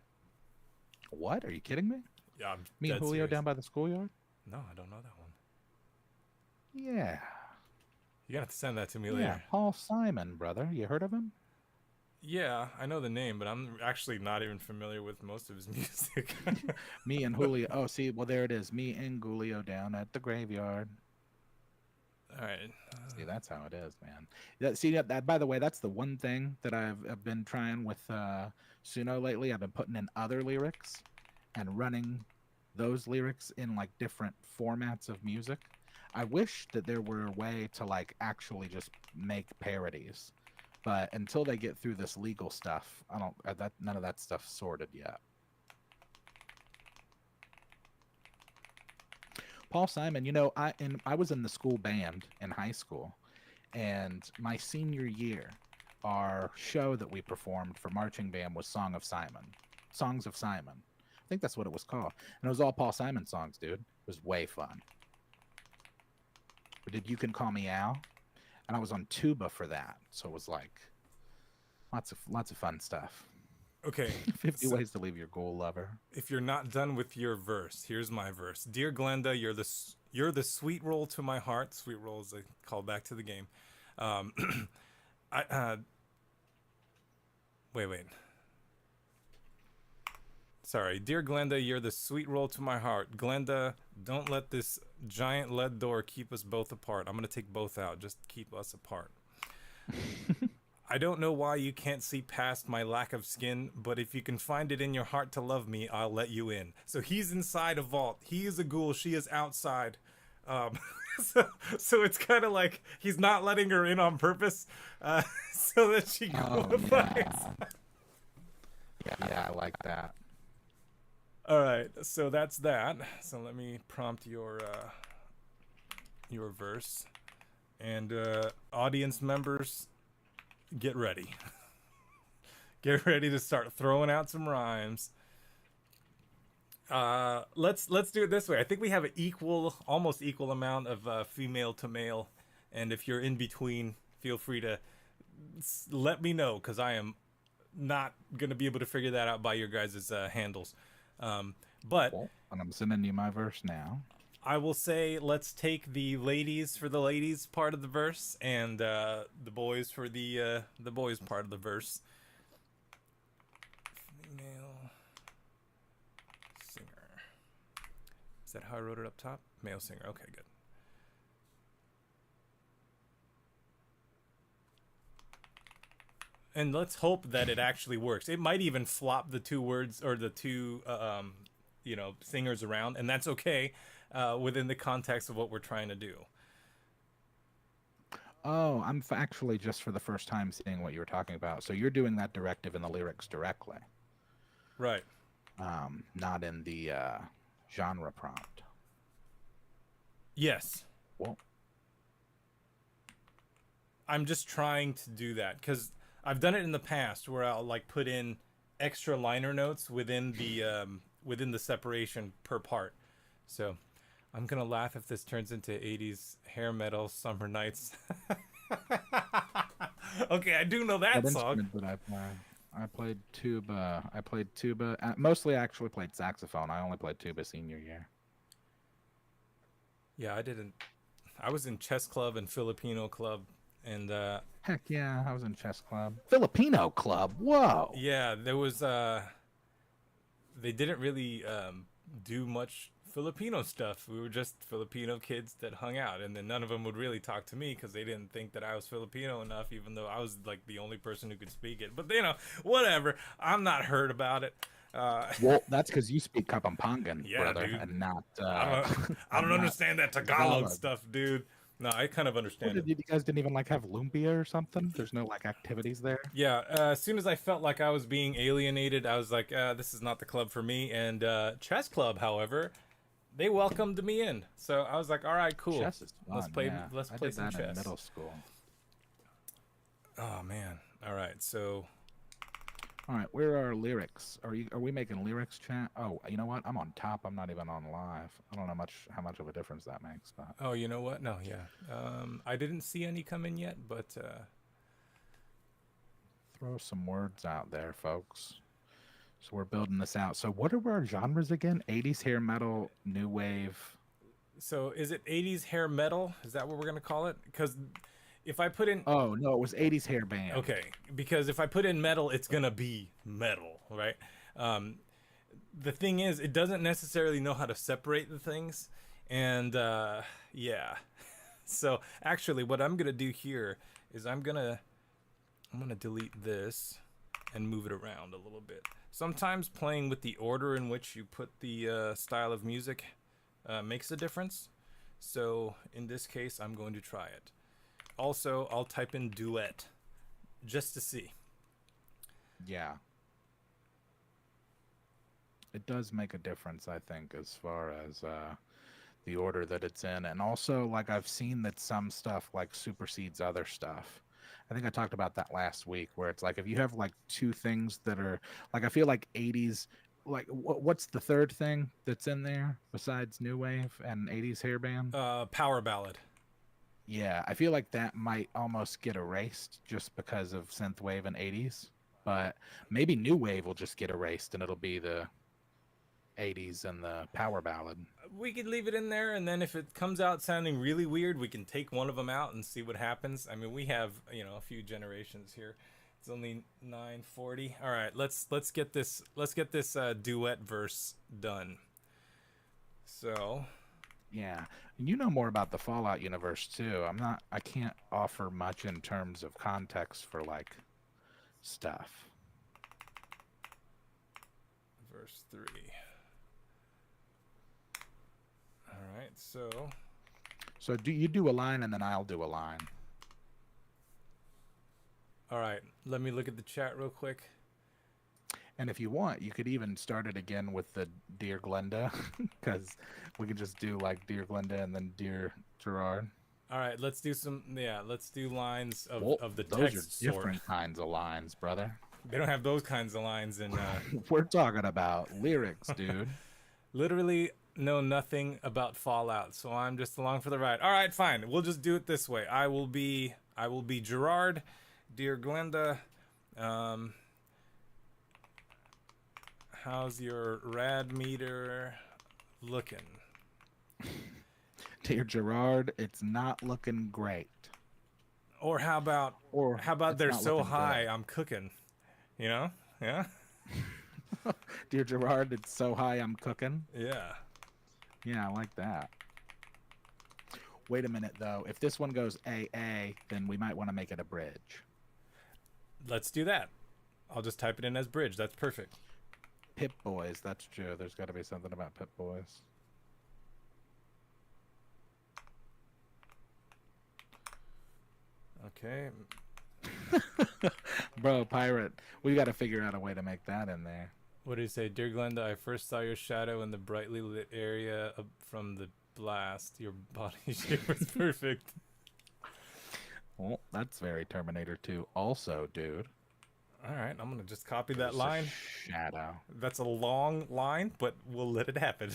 Speaker 3: fun. What? Are you kidding me?
Speaker 2: Yeah, I'm
Speaker 3: Me and
Speaker 2: dead
Speaker 3: Julio
Speaker 2: serious.
Speaker 3: down by the schoolyard?
Speaker 2: No, I don't know that one.
Speaker 3: Yeah.
Speaker 2: You gotta have to send that to me
Speaker 3: Yeah,
Speaker 2: later.
Speaker 3: Paul Simon, brother. You heard of him?
Speaker 2: Yeah, I know the name, but I'm actually not even familiar with most of his music.
Speaker 3: Me and Julio. Oh, see, well, there it is. Me and Julio down at the graveyard.
Speaker 2: All right.
Speaker 3: See, that's how it is, man. That by the way, that's the one thing that I've been trying with Suno lately. I've been putting in other lyrics and running those lyrics in different formats of music. I wish that there were a way to actually just make parodies, but until they get through this legal stuff, none of that stuff's sorted yet. Paul Simon, I was in the school band in high school, and my senior year, our show that we performed for marching band was Songs of Simon. I think that's what it was called. And it was all Paul Simon songs, dude. It was way fun. We did You Can Call Me Al, and I was on tuba for that. So it was lots of fun stuff.
Speaker 2: Okay.
Speaker 3: 50 ways to leave your ghoul lover.
Speaker 2: If you're not done with your verse, here's my verse. Dear Glenda, you're the sweet roll to my heart. Sweet roll is a callback to the game. Wait. Sorry. Dear Glenda, you're the sweet roll to my heart. Glenda, don't let this giant lead door keep us both apart. I'm going to take both out. Just keep us apart. I don't know why you can't see past my lack of skin, but if you can find it in your heart to love me, I'll let you in. So he's inside a vault. He is a ghoul. She is outside. So it's kind of like he's not letting her in on purpose, so that she qualifies.
Speaker 3: Yeah, I like that.
Speaker 2: All right, so that's that. So let me prompt your verse, and audience members, get ready. Get ready to start throwing out some rhymes. Let's do it this way. I think we have an almost equal amount of female to male, and if you're in between, feel free to let me know, because I am not gonna be able to figure that out by your guys' handles. But
Speaker 3: and I'm sending you my verse now.
Speaker 2: I will say, let's take the ladies for the ladies part of the verse, and the boys for the boys part of the verse. Female singer. Is that how I wrote it up top? Male singer. Okay, good. And let's hope that it actually works. It might even flop the two words or the two, singers around, and that's okay within the context of what we're trying to do.
Speaker 3: Oh, I'm actually just for the first time seeing what you were talking about. So you're doing that directive in the lyrics directly.
Speaker 2: Right.
Speaker 3: Not in the genre prompt.
Speaker 2: Yes.
Speaker 3: Well,
Speaker 2: I'm just trying to do that because I've done it in the past where I'll like put in extra liner notes within the separation per part. So I'm gonna laugh if this turns into 80s hair metal summer nights. Okay, I do know that song.
Speaker 3: That I played tuba. Mostly I actually played saxophone. I only played tuba senior year.
Speaker 2: Yeah, I didn't. I was in chess club and Filipino club, and
Speaker 3: heck yeah, I was in chess club. Filipino club. Whoa.
Speaker 2: Yeah, there was. They didn't really do much Filipino stuff. We were just Filipino kids that hung out, and then none of them would really talk to me because they didn't think that I was Filipino enough, even though I was like the only person who could speak it. But whatever. I'm not hurt about it.
Speaker 3: Well, that's because you speak Kapampangan,
Speaker 2: Yeah,
Speaker 3: brother,
Speaker 2: dude.
Speaker 3: and not.
Speaker 2: I don't understand that Tagalog stuff, dude. No, I kind of understand it.
Speaker 3: You guys didn't even like have lumpia or something? There's no like activities there.
Speaker 2: Yeah, as soon as I felt like I was being alienated, I was like, this is not the club for me. And chess club, however, they welcomed me in. So I was like, all right, cool.
Speaker 3: Chess is fun,
Speaker 2: Let's play.
Speaker 3: yeah.
Speaker 2: Let's
Speaker 3: I
Speaker 2: play
Speaker 3: did
Speaker 2: some
Speaker 3: that
Speaker 2: chess.
Speaker 3: in middle school.
Speaker 2: Oh man. All right. So.
Speaker 3: All right, where are our lyrics? Are we making lyrics chat? Oh, you know what? I'm on top. I'm not even on live. I don't know how much of a difference that makes. But
Speaker 2: oh, you know what? No, yeah. I didn't see any come in yet, but
Speaker 3: throw some words out there, folks. So we're building this out. So what are our genres again? 80s hair metal, new wave.
Speaker 2: So is it 80s hair metal? Is that what we're gonna call it? Because if I put in...
Speaker 3: Oh, no, it was 80s hair band.
Speaker 2: Okay, because if I put in metal, it's going to be metal, right? The thing is, it doesn't necessarily know how to separate the things. And, yeah. So, actually, what I'm going to do here is I'm going to delete this and move it around a little bit. Sometimes playing with the order in which you put the style of music makes a difference. So, in this case, I'm going to try it. Also, I'll type in duet just to see.
Speaker 3: Yeah. It does make a difference, I think, as far as the order that it's in. And also, like, I've seen that some stuff, like, supersedes other stuff. I think I talked about that last week, where it's like, if you have, like, two things that are, like, I feel like 80s, like, what's the third thing that's in there besides new wave and 80s hair band?
Speaker 2: Power ballad.
Speaker 3: Yeah, I feel like that might almost get erased just because of synthwave and 80s. But maybe new wave will just get erased and it'll be the 80s and the power ballad.
Speaker 2: We could leave it in there, and then if it comes out sounding really weird, we can take one of them out and see what happens. I mean, we have, a few generations here. It's only 9:40. All right, let's get this duet verse done. So,
Speaker 3: yeah, and you know more about the Fallout universe too. I can't offer much in terms of context for like stuff.
Speaker 2: Verse 3. All right, so
Speaker 3: So do you do a line and then I'll do a line.
Speaker 2: All right, let me look at the chat real quick.
Speaker 3: And if you want, you could even start it again with the Dear Glenda, because we could just do like Dear Glenda and then Dear Gerard.
Speaker 2: All right, let's do some. Yeah, let's do lines of the
Speaker 3: those
Speaker 2: text
Speaker 3: are different kinds of lines, brother.
Speaker 2: They don't have those kinds of lines in.
Speaker 3: We're talking about lyrics, dude.
Speaker 2: Literally know nothing about Fallout, so I'm just along for the ride. All right, fine. We'll just do it this way. I will be Gerard, Dear Glenda. How's your rad meter looking?
Speaker 3: Dear Gerard, it's not looking great.
Speaker 2: Or how about they're so high I'm cooking? You know? Yeah.
Speaker 3: Dear Gerard, it's so high I'm cooking.
Speaker 2: Yeah.
Speaker 3: Yeah, I like that. Wait a minute though. If this one goes AA, then we might want to make it a bridge.
Speaker 2: Let's do that. I'll just type it in as bridge. That's perfect.
Speaker 3: Pip Boys, that's true. There's got to be something about Pip Boys.
Speaker 2: Okay.
Speaker 3: Bro, Pirate, we got to figure out a way to make that in there.
Speaker 2: What do you say? Dear Glenda, I first saw your shadow in the brightly lit area from the blast. Your body shape was perfect.
Speaker 3: Well, that's very Terminator 2 also, dude.
Speaker 2: All right, I'm going to just copy that line.
Speaker 3: Shadow.
Speaker 2: That's a long line, but we'll let it happen.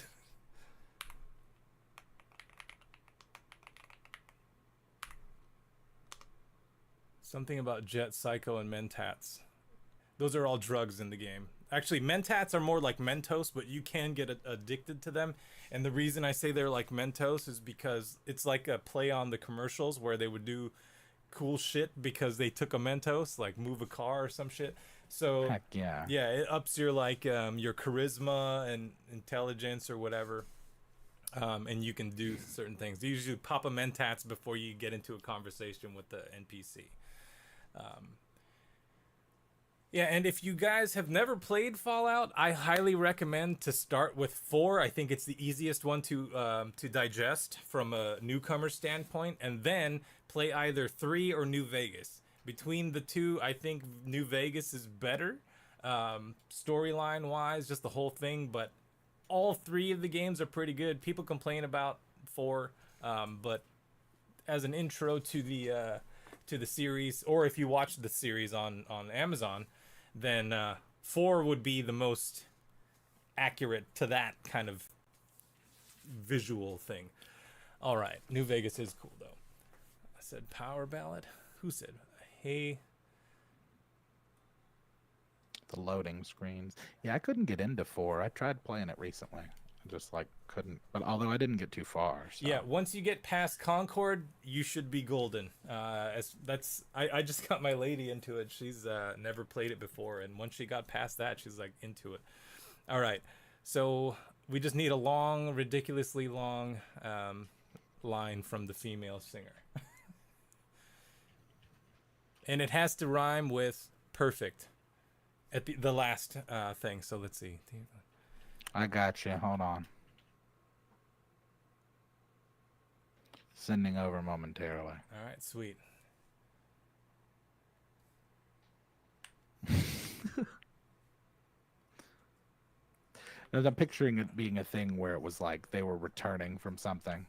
Speaker 2: Something about Jet, Psycho, and Mentats. Those are all drugs in the game. Actually, Mentats are more like Mentos, but you can get addicted to them. And the reason I say they're like Mentos is because it's like a play on the commercials where they would do cool shit because they took a Mentos, like move a car or some shit. So
Speaker 3: heck yeah.
Speaker 2: Yeah, it ups your like your charisma and intelligence or whatever. And you can do certain things. You usually pop a Mentats before you get into a conversation with the NPC. Yeah, and if you guys have never played Fallout, I highly recommend to start with 4. I think it's the easiest one to digest from a newcomer standpoint, and then play either 3 or New Vegas. Between the two, I think New Vegas is better, storyline-wise, just the whole thing. But all 3 of the games are pretty good. People complain about 4, but as an intro to the series, or if you watch the series on Amazon, then 4 would be the most accurate to that kind of visual thing. All right, New Vegas is cool though. I said power ballad. Who said? Hey.
Speaker 3: The loading screens. Yeah, I couldn't get into 4. I tried playing it recently. I just like couldn't. But although I didn't get too far. So.
Speaker 2: Yeah, once you get past Concord, you should be golden. I just got my lady into it. She's never played it before, and once she got past that, she's like into it. All right, so we just need a long, ridiculously long line from the female singer. And it has to rhyme with perfect at the last thing. So let's see.
Speaker 3: I got you. Hold on. Sending over momentarily.
Speaker 2: All right, sweet.
Speaker 3: I'm picturing it being a thing where it was like they were returning from something.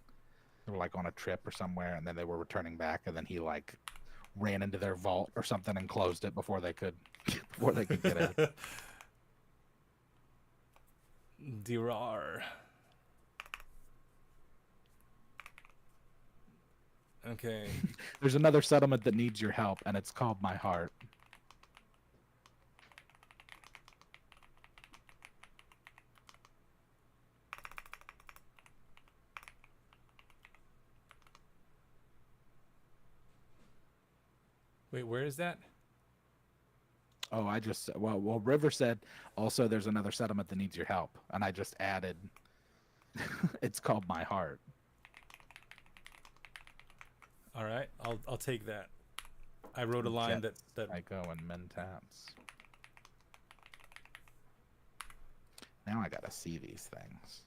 Speaker 3: They were like on a trip or somewhere, and then they were returning back, and then he like ran into their vault or something and closed it before they could get in.
Speaker 2: Dirar. Okay.
Speaker 3: There's another settlement that needs your help, and it's called My Heart.
Speaker 2: Wait, where is that?
Speaker 3: Oh, I just well, River said also there's another settlement that needs your help, and I just added. It's called My Heart.
Speaker 2: All right, I'll take that. I wrote a line that
Speaker 3: Psycho and Mentats. Now I gotta see these things.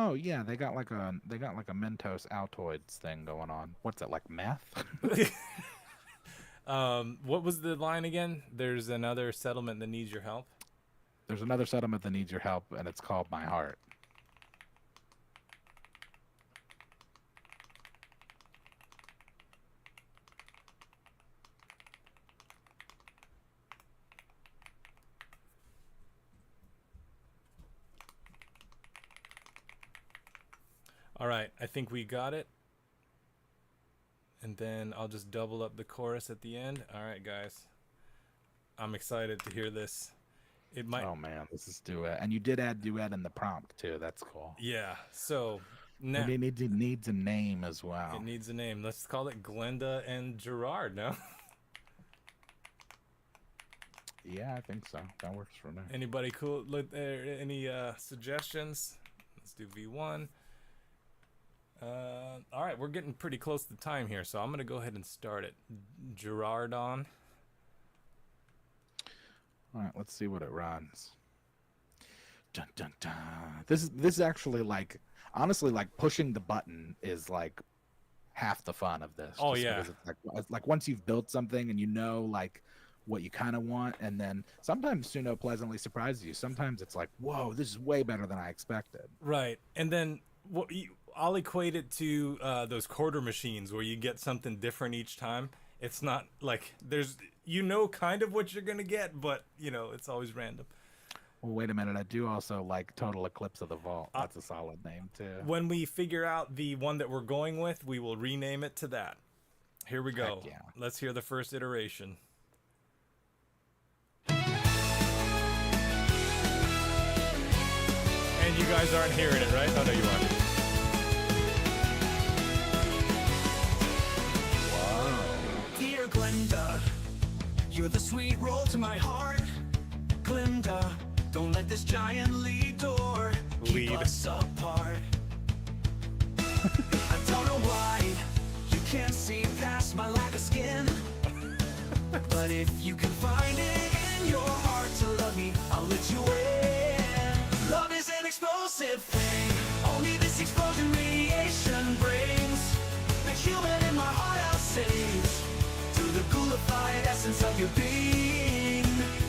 Speaker 3: Oh yeah, they got like a Mentos Altoids thing going on. What's it, like meth?
Speaker 2: What was the line again? There's another settlement that needs your help.
Speaker 3: There's another settlement that needs your help, and it's called My Heart.
Speaker 2: All right, I think we got it. And then I'll just double up the chorus at the end. All right, guys. I'm excited to hear this. It might.
Speaker 3: Oh man, this is duet, and you did add duet in the prompt too. That's cool.
Speaker 2: Yeah. So now
Speaker 3: And it needs a name as well.
Speaker 2: it needs a name. Let's call it Glenda and Gerard now.
Speaker 3: Yeah, I think so. That works for me.
Speaker 2: Anybody cool? Any suggestions? Let's do V1. All right, we're getting pretty close to time here, so I'm gonna go ahead and start it. Gerard on.
Speaker 3: All right, let's see what it runs. Dun dun dun. This is actually like, honestly, like pushing the button is like half the fun of this.
Speaker 2: Oh,
Speaker 3: just
Speaker 2: yeah.
Speaker 3: because it's like once you've built something and you know like what you kind of want, and then sometimes Suno pleasantly surprises you. Sometimes it's like, whoa, this is way better than I expected.
Speaker 2: Right, and then I'll equate it to those quarter machines where you get something different each time. It's not like kind of what you're gonna get, but it's always random.
Speaker 3: Well, wait a minute. I do also like Total Eclipse of the Vault. That's a solid name too.
Speaker 2: When we figure out the one that we're going with, we will rename it to that. Here we go.
Speaker 3: Heck yeah.
Speaker 2: Let's hear the first iteration. And you guys aren't hearing it, right? Oh, no, you aren't.
Speaker 1: Dear Glenda, you're the sweet roll to my heart. Glenda, don't let this giant lead door keep
Speaker 2: Lead.
Speaker 1: us apart. I don't know why you can't see past my lack of skin, but if you can find it in your heart to love me, I'll let you in. Love is an explosive thing, only this explosion radiation brings. The human in my heart I'll save to the ghoulified essence of your being.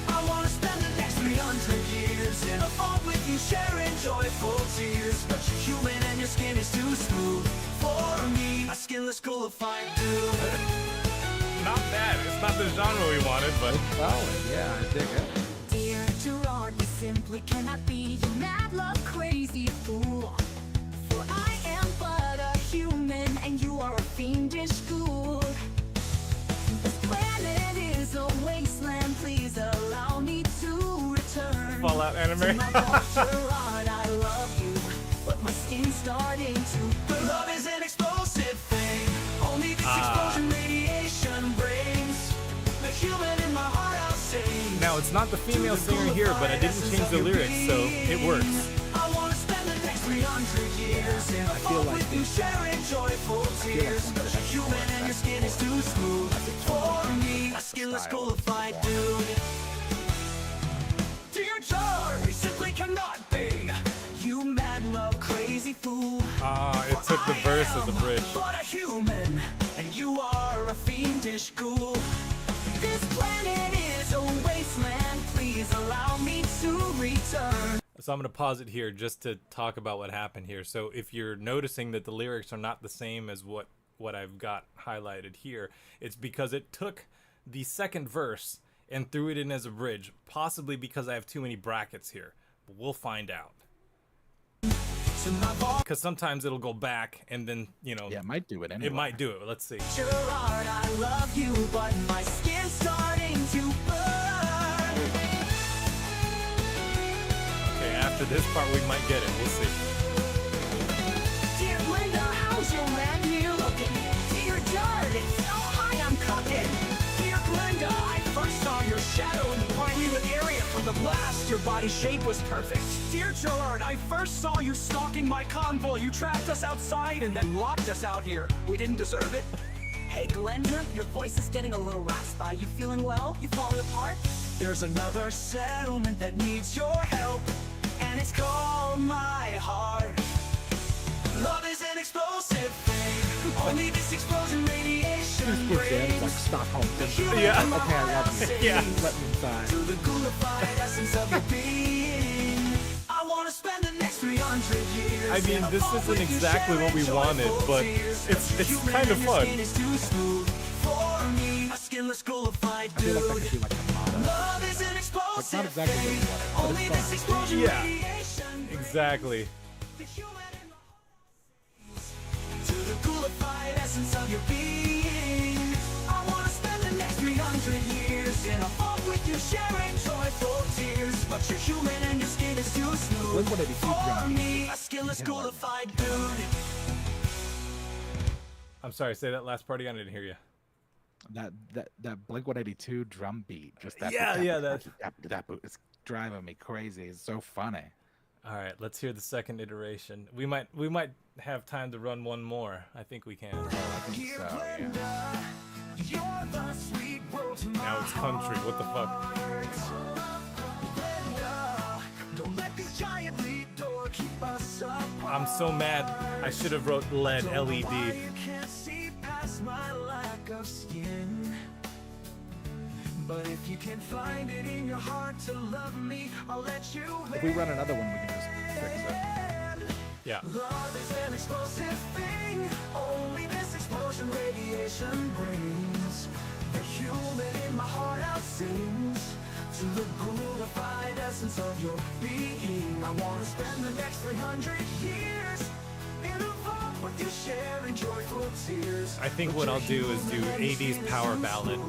Speaker 1: I wanna spend the next 300 years in a vault with you, sharing joyful tears. But you're human and your skin is too smooth for me, a skinless ghoulified dude.
Speaker 2: Not bad. It's not the genre we wanted, but
Speaker 3: Solid. Yeah, I dig it.
Speaker 6: Dear Gerard, we simply cannot be your mad love crazy fool. For I am but a human and you are a fiendish ghoul. This planet is a wasteland, please allow me to return.
Speaker 2: Fallout anime.
Speaker 6: To my vault, Gerard, I love you, but my skin's starting to burn.
Speaker 1: Love is an explosive thing, only this explosion radiation brings. The human in my heart I'll save.
Speaker 2: now it's not the female singer here, but I didn't change the lyrics, so it works.
Speaker 1: I wanna spend the next 300 years in a vault with you, sharing joyful tears. But you're human and your skin is too smooth for me, a skinless ghoulified dude. Dear George, we simply cannot be, you mad love crazy fool.
Speaker 2: It took the verse as a bridge.
Speaker 1: But a human, and you are a fiendish ghoul.
Speaker 6: This planet is a wasteland, please allow me to return.
Speaker 2: So I'm going to pause it here just to talk about what happened here. So if you're noticing that the lyrics are not the same as what I've got highlighted here, it's because it took the second verse and threw it in as a bridge, possibly because I have too many brackets here. But we'll find out.
Speaker 1: To my vault,
Speaker 2: Because sometimes it'll go back and then,
Speaker 3: Yeah, it might do it anyway.
Speaker 2: it might do it. Let's see.
Speaker 1: Gerard, I love you, but my skin's starting to burn.
Speaker 2: Okay, after this part we might get it. We'll see.
Speaker 1: Dear Glenda, how's your man here looking? Dear Gerard, it's so high I'm cooking. Dear Glenda, I first saw your shadow in the Pinewood area from the blast. Your body shape was perfect. Dear Gerard, I first saw you stalking my convoy. You trapped us outside and then locked us out here. We didn't deserve it.
Speaker 7: Hey Glenda, your voice is getting a little raspy. You feeling well? You falling apart?
Speaker 1: There's another settlement that needs your help, and it's called my heart.
Speaker 3: dead, like Stockholm Syndrome.
Speaker 2: Yeah.
Speaker 3: Okay, I love you.
Speaker 2: Yeah.
Speaker 3: Let me inside.
Speaker 1: To the ghoulified essence of your being. I wanna spend the next 300 years.
Speaker 2: I mean, this isn't exactly what we wanted, but it's kind of fun.
Speaker 1: For me, a skinless ghoulified
Speaker 3: I feel like that
Speaker 1: dude.
Speaker 3: could be like a motto.
Speaker 1: Love is an explosive
Speaker 3: Like, not exactly what we
Speaker 1: thing.
Speaker 3: wanted, but
Speaker 1: Only
Speaker 3: it's
Speaker 1: this
Speaker 3: fun.
Speaker 1: explosion
Speaker 2: Yeah.
Speaker 1: radiation brings
Speaker 2: Exactly.
Speaker 1: the human in the heart. To the ghoulified essence of your being. I wanna spend the next 300 years in a vault with you, sharing joyful tears. But you're human and your skin is too smooth.
Speaker 3: Blink-182
Speaker 1: For
Speaker 3: drum.
Speaker 1: me, a skinless ghoulified dude.
Speaker 2: I'm sorry, say that last part again. I didn't hear you.
Speaker 3: That Blink-182 drum beat, just that.
Speaker 2: Yeah,
Speaker 3: that it's driving me crazy. It's so funny.
Speaker 2: All right, let's hear the second iteration. We might have time to run one more. I think we can.
Speaker 3: I think so. Yeah.
Speaker 1: You're the sweet world to my
Speaker 2: Now it's country. What the fuck?
Speaker 1: Don't let this giant lead door keep us apart.
Speaker 2: I'm so mad. I should have wrote LED.
Speaker 1: Don't know why
Speaker 2: LED.
Speaker 1: you can't see past my lack of skin. But if you can find it in your heart to love me, I'll let you
Speaker 3: If we run another one, we can just fix it.
Speaker 2: Yeah.
Speaker 1: Love is an explosive thing. Only this explosion radiation brings. The human in my heart out sings to the ghoulified essence of your being. I wanna spend the next 300 years in a vault with you, sharing joyful tears.
Speaker 2: I think what I'll do is do 80s power ballad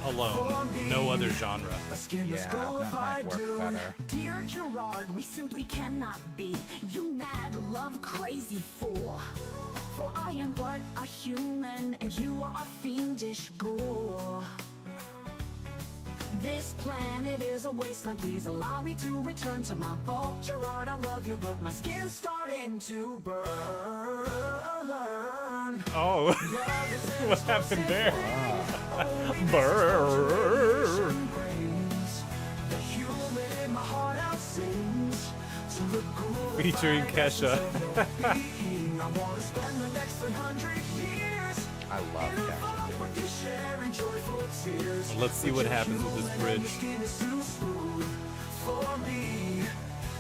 Speaker 2: alone. No other genre.
Speaker 1: A skinless
Speaker 3: Yeah, that might
Speaker 1: ghoulified
Speaker 3: work
Speaker 1: dude.
Speaker 3: better.
Speaker 7: Dear Gerard, we simply cannot be, you mad, love, crazy fool. For I am but a human, and you are a fiendish ghoul. This planet is a wasteland, please allow me to return to my vault. Gerard, I love you, but my skin's starting to burn.
Speaker 2: Oh,
Speaker 1: Love is an
Speaker 2: what happened there?
Speaker 1: only this
Speaker 2: Burr.
Speaker 1: explosion brings. The human in my heart out sings to the ghoulified
Speaker 2: Featuring Kesha.
Speaker 1: essence of your being. I wanna spend the next 300 years
Speaker 3: I love
Speaker 1: in a
Speaker 3: Kesha,
Speaker 1: vault
Speaker 3: dude.
Speaker 1: with you, sharing joyful tears.
Speaker 2: Let's see what happens with this bridge.
Speaker 1: Your skin is too smooth for me,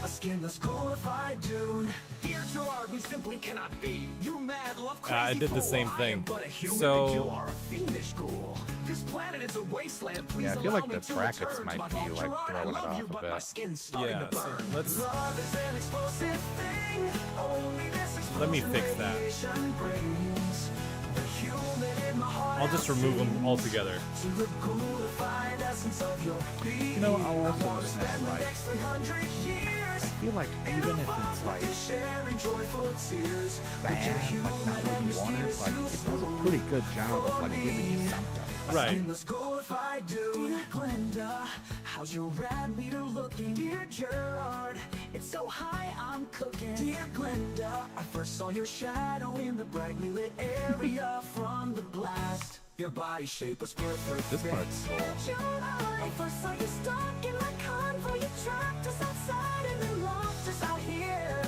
Speaker 1: a skinless ghoulified dude. Dear Gerard, we simply cannot be. You mad, love, crazy
Speaker 2: I did the
Speaker 1: fool.
Speaker 2: same
Speaker 1: I
Speaker 2: thing.
Speaker 1: am but a human
Speaker 2: So-
Speaker 1: and you are a fiendish ghoul. This planet is a wasteland. Please
Speaker 3: Yeah, I feel
Speaker 1: allow
Speaker 3: like
Speaker 1: me
Speaker 3: the
Speaker 1: to
Speaker 3: brackets
Speaker 1: return to
Speaker 3: might
Speaker 1: my
Speaker 3: be,
Speaker 1: vault.
Speaker 3: like,
Speaker 1: Gerard, I
Speaker 3: throwing it
Speaker 1: love you,
Speaker 3: off a
Speaker 1: but
Speaker 3: bit.
Speaker 1: my skin's starting
Speaker 2: Yeah,
Speaker 1: to
Speaker 2: so
Speaker 1: burn.
Speaker 2: let's-
Speaker 1: Love is an explosive thing. Only this
Speaker 2: Let me fix
Speaker 1: explosion
Speaker 2: that.
Speaker 1: radiation brings. The human in my heart
Speaker 2: I'll just remove them altogether.
Speaker 1: to the ghoulified essence of your being.
Speaker 3: You know, I'll also
Speaker 1: I wanna
Speaker 3: just
Speaker 1: spend
Speaker 3: have,
Speaker 1: the
Speaker 3: like,
Speaker 1: next 300 years
Speaker 3: I feel like even if it's like
Speaker 1: sharing joyful tears.
Speaker 3: bad, like not what you wanted, like it does a pretty good job of like giving you something.
Speaker 2: Right.
Speaker 1: Skinless ghoulified dude. Dear Glenda, how's your rad leader looking? Dear Gerard, it's so high I'm cooking. Dear Glenda, I first saw your shadow in the brightly lit area from the blast. Your body shape was perfect.
Speaker 3: This part's cool.
Speaker 7: Gerard, I first saw you stuck in my convoy. You trapped us outside and then locked us out here.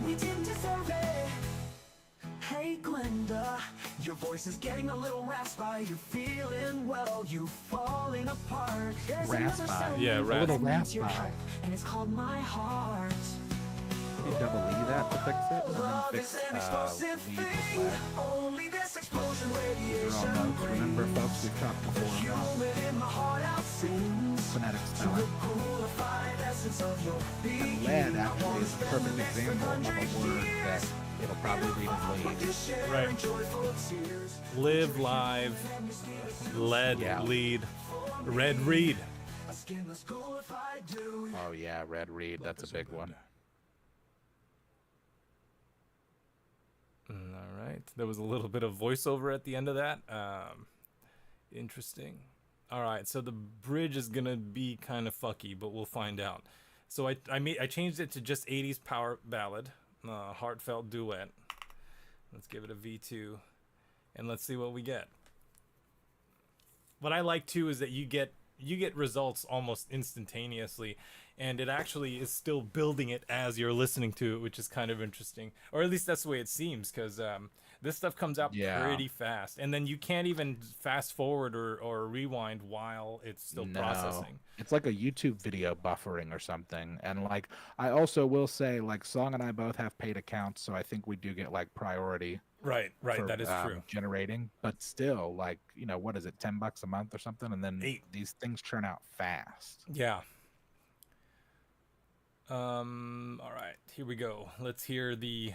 Speaker 7: We didn't deserve it.
Speaker 1: Hey Glenda, your voice is getting a little raspy. You feeling well, you falling apart.
Speaker 7: There's
Speaker 3: Raspy.
Speaker 7: another sound
Speaker 2: Yeah,
Speaker 7: that
Speaker 2: raspy.
Speaker 3: A little
Speaker 7: needs your
Speaker 3: raspy.
Speaker 7: help, and it's called My Heart.
Speaker 3: You double E that to fix it, and then
Speaker 1: Love
Speaker 3: fix
Speaker 1: is an explosive
Speaker 3: lead with
Speaker 1: thing.
Speaker 3: lead.
Speaker 1: Only this explosion
Speaker 3: These are all
Speaker 1: radiation
Speaker 3: notes. Remember,
Speaker 1: brings.
Speaker 3: folks, we've talked before about
Speaker 1: Human in my heart out sings
Speaker 3: phonetic
Speaker 1: to the
Speaker 3: spelling.
Speaker 1: ghoulified essence of your being.
Speaker 3: And lead actually is a perfect example of a word that it'll probably read as lead.
Speaker 2: Right. Live live, lead,
Speaker 3: Yeah.
Speaker 2: lead, red read.
Speaker 3: Oh yeah, red reed. That's a big one.
Speaker 2: All right. There was a little bit of voiceover at the end of that. Interesting. All right. So the bridge is gonna be kind of fucky, but we'll find out. So I changed it to just 80s power ballad, heartfelt duet. Let's give it a V2, and let's see what we get. What I like too is that you get results almost instantaneously, and it actually is still building it as you're listening to it, which is kind of interesting, or at least that's the way it seems, because This stuff comes out pretty fast, and then you can't even fast forward or rewind while it's still processing.
Speaker 3: It's like a YouTube video buffering or something. And like, I also will say, like, Song and I both have paid accounts, so I think we do get like priority.
Speaker 2: Right,
Speaker 3: For,
Speaker 2: that is true.
Speaker 3: Generating, but still, like, you know, what is it, $10 a month or something? And then these things churn out fast.
Speaker 2: Yeah. All right, here we go. Let's hear the.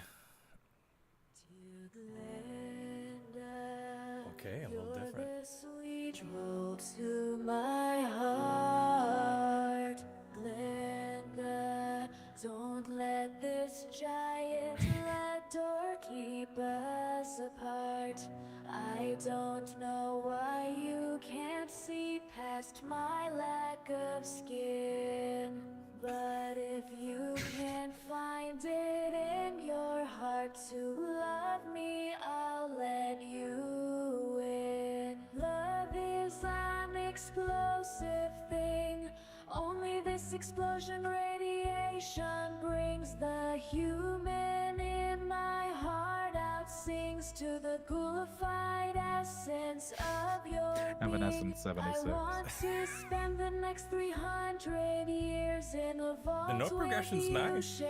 Speaker 2: Okay, a little different.
Speaker 6: Sweet road to my heart, Glenda. Don't let this giant red door keep us apart. I don't know why you can't see past my lack of skin, but if you can find it in your heart to love me, I'll let you in. Love is an explosive thing. Only this explosion radiation brings the human in my heart out, sings to the ghoulified essence of your
Speaker 3: Evanescence 76.
Speaker 6: I want to spend the next 300 years in a vault.
Speaker 2: The note progression's nice.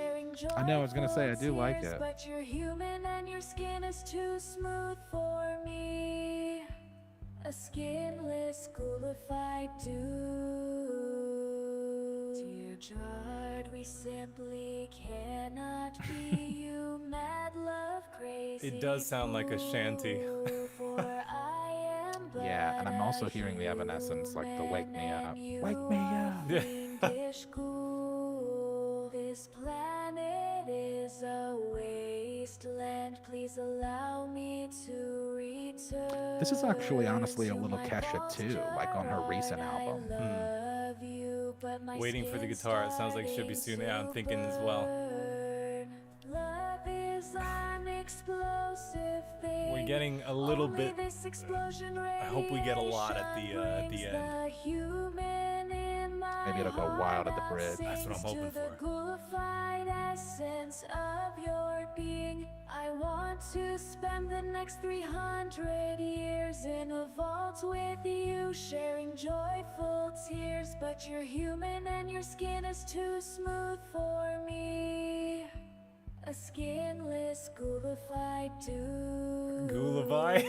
Speaker 3: I know, I was gonna say, I do like it.
Speaker 6: But you're human and your skin is too smooth for me. A skinless, ghoulified dude. Dear Jard, we simply cannot be you, mad love crazy.
Speaker 2: It does sound like a shanty.
Speaker 3: Yeah, and I'm also hearing the Evanescence, like the Wake Me Up. Wake me up.
Speaker 6: This planet is a wasteland. Please allow me to return.
Speaker 3: This is actually honestly a little Kesha too, like on her recent album.
Speaker 2: Waiting for the guitar. It sounds like it should be soon. Yeah, I'm thinking as well. We're getting a little bit. I hope we get a lot at the end.
Speaker 3: Maybe it'll go wild at the bridge.
Speaker 2: That's what I'm hoping for.
Speaker 6: I want to spend the next 300 years in a vault with you, sharing joyful tears. But you're human and your skin is too smooth for me. A skinless, ghoulified dude.
Speaker 2: Ghoulified?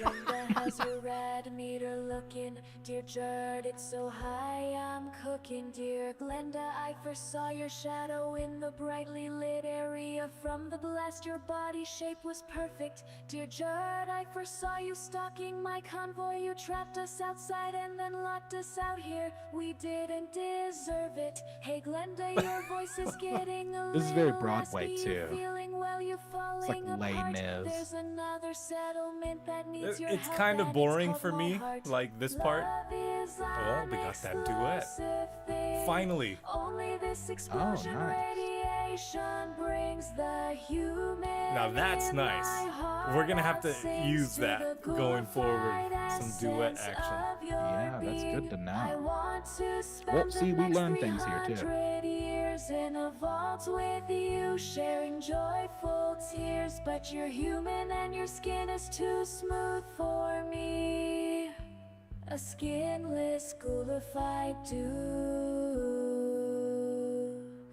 Speaker 6: Glenda has a rad meter looking. Dear Jard, it's so high I'm cooking. Dear Glenda, I first saw your shadow in the brightly lit area. From the blast, your body shape was perfect. Dear Jard, I first saw you stalking my convoy. You trapped us outside and then locked us out here. We didn't deserve it. Hey Glenda, your voice is getting a
Speaker 3: This is very
Speaker 6: little
Speaker 3: Broadway
Speaker 6: raspy.
Speaker 3: too.
Speaker 6: It's
Speaker 3: like Les Mis.
Speaker 6: There's another settlement that needs your
Speaker 2: It's
Speaker 6: help,
Speaker 2: kind of
Speaker 6: and
Speaker 2: boring
Speaker 6: it's
Speaker 2: for
Speaker 6: called
Speaker 2: me,
Speaker 6: Heart.
Speaker 2: like this part. Oh, we got that duet. Finally.
Speaker 6: Only this explosion radiation brings the human.
Speaker 2: Now that's nice. We're gonna have to use that going forward. Some duet action.
Speaker 3: Yeah, that's good to know. Well, see, we learn things here too.
Speaker 6: In a vault with you, sharing joyful tears. But you're human and your skin is too smooth for me. A skinless, ghoulified dude.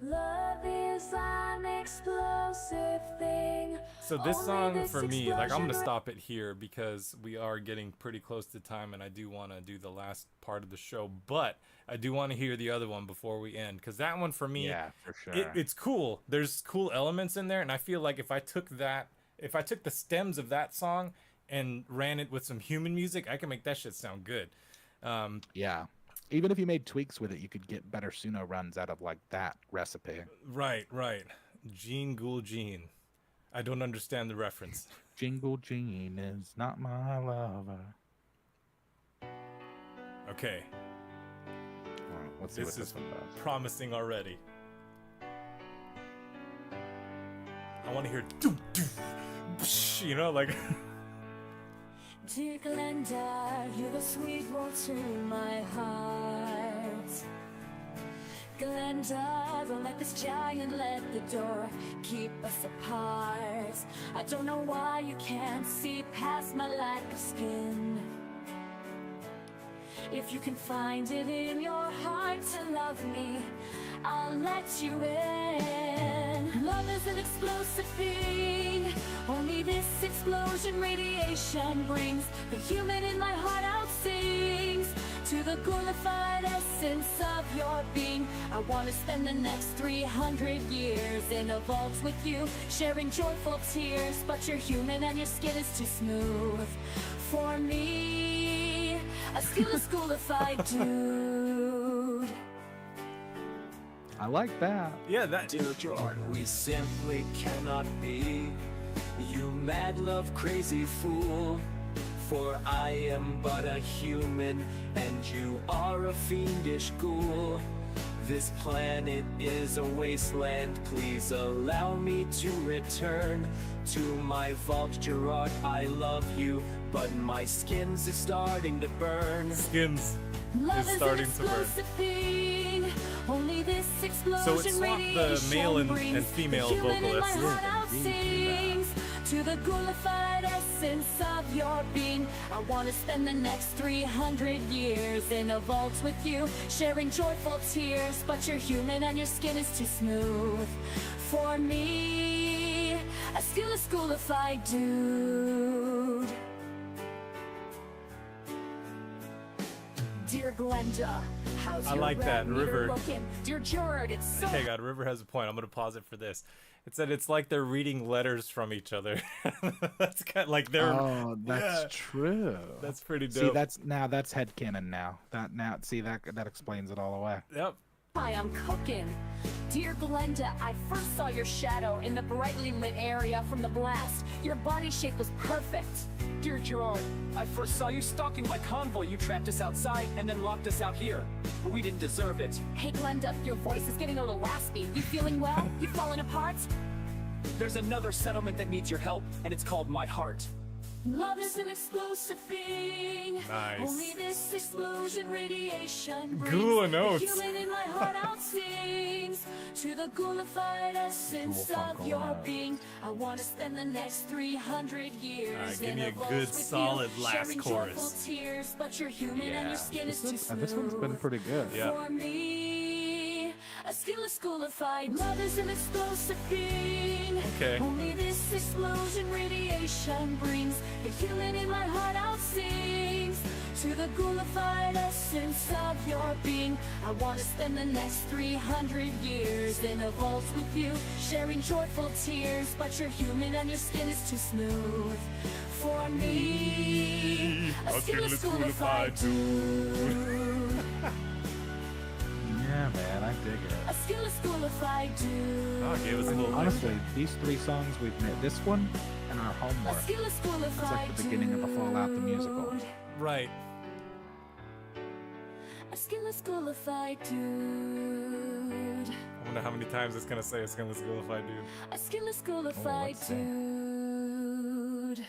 Speaker 6: Love is an explosive thing.
Speaker 2: So this song for me, like I'm gonna stop it here because we are getting pretty close to time and I do want to do the last part of the show, but I do want to hear the other one before we end because that one for me,
Speaker 3: yeah, for sure.
Speaker 2: it's cool. There's cool elements in there and I feel like if I took the stems of that song and ran it with some human music, I can make that shit sound good.
Speaker 3: Yeah. Even if you made tweaks with it, you could get better Suno runs out of like that recipe.
Speaker 2: Right. Jean Ghoul Jean. I don't understand the reference.
Speaker 3: Jingle Jean is not my lover.
Speaker 2: Okay.
Speaker 3: Well, let's see
Speaker 2: This
Speaker 3: what
Speaker 2: is
Speaker 3: this one does.
Speaker 2: promising already. I want to hear doom, doom, psh, you know, like
Speaker 7: Dear Glenda, you're the sweet road to my heart. Glenda, never let this giant let the door keep us apart. I don't know why you can't see past my lack of skin. If you can find it in your heart to love me, I'll let you in. Love is an explosive thing. Only this explosion radiation brings the human in my heart out sings to the glorified essence of your being. I want to spend the next 300 years in a vault with you, sharing joyful tears, but you're human and your skin is too smooth for me. A schoolified dude.
Speaker 3: I like that.
Speaker 2: Yeah, that.
Speaker 1: Dear George, we simply cannot be. You mad love crazy fool. For I am but a human, and you are a fiendish ghoul. This planet is a wasteland, please allow me to return to my vault, Gerard. I love you, but my skin's starting to burn.
Speaker 2: Skins
Speaker 7: Love
Speaker 2: is
Speaker 7: is
Speaker 2: starting
Speaker 7: an
Speaker 2: to burn.
Speaker 7: explosive thing. Only this explosion
Speaker 2: So it swapped the male and female vocalists.
Speaker 7: Sings to the glorified essence of your being. I want to spend the next 300 years in a vault with you, sharing joyful tears, but you're human and your skin is too smooth for me. A schoolified dude. Dear Glenda, how's
Speaker 2: I
Speaker 7: your
Speaker 2: like that,
Speaker 7: red meter
Speaker 2: River.
Speaker 7: looking? Dear Jared, it's so
Speaker 2: Hey God, River has a point. I'm gonna pause it for this. It said it's like they're reading letters from each other. That's kind of like they're.
Speaker 3: Oh, that's
Speaker 2: yeah,
Speaker 3: true.
Speaker 2: that's pretty
Speaker 3: See,
Speaker 2: dope.
Speaker 3: that's headcanon now. See that explains it all away.
Speaker 2: Yep.
Speaker 7: Hi, I'm cooking. Dear Glenda, I first saw your shadow in the brightly lit area from the blast. Your body shape was perfect.
Speaker 8: Dear Gerard, I first saw you stalking my convoy. You trapped us outside and then locked us out here. But we didn't deserve it.
Speaker 7: Hey Glenda, your voice is getting a little raspy. You feeling well? You falling apart?
Speaker 8: There's another settlement that needs your help, and it's called My Heart.
Speaker 7: Love is an explosive thing.
Speaker 2: Nice.
Speaker 7: Only this explosion radiation brings
Speaker 2: Ghoul and
Speaker 7: the
Speaker 2: oats.
Speaker 7: human in my heart out sings to the ghoulified essence
Speaker 3: Ghoul
Speaker 7: of
Speaker 3: funk
Speaker 7: your
Speaker 3: all out.
Speaker 7: being. I want to spend the next 300 years
Speaker 2: Alright, give
Speaker 7: in
Speaker 2: me a
Speaker 7: vault
Speaker 2: good,
Speaker 7: with
Speaker 2: solid
Speaker 7: you,
Speaker 2: last
Speaker 7: sharing
Speaker 2: chorus.
Speaker 7: joyful tears, but you're human and
Speaker 2: Yeah.
Speaker 7: your skin is too
Speaker 3: This
Speaker 7: smooth
Speaker 3: one's been pretty good.
Speaker 2: Yeah.
Speaker 7: for me. A schoolified love is an explosive thing.
Speaker 2: Okay.
Speaker 7: Only this explosion radiation brings the healing in my heart out sings to the ghoulified essence of your being. I want to spend the next 300 years in a vault with you, sharing joyful tears, but you're human and your skin is too smooth for me. A schoolified dude.
Speaker 3: Yeah, man, I dig it.
Speaker 7: A schoolified dude.
Speaker 2: Oh, gave us a little.
Speaker 3: Honestly, these three songs we've made, this one and our
Speaker 7: A
Speaker 3: homework,
Speaker 7: schoolified
Speaker 3: it's like the beginning of the Fallout the musical.
Speaker 7: dude.
Speaker 2: Right.
Speaker 7: A schoolified dude.
Speaker 2: I wonder how many times it's gonna say it's gonna Schoolified dude.
Speaker 7: A schoolified
Speaker 3: let's see.
Speaker 7: dude.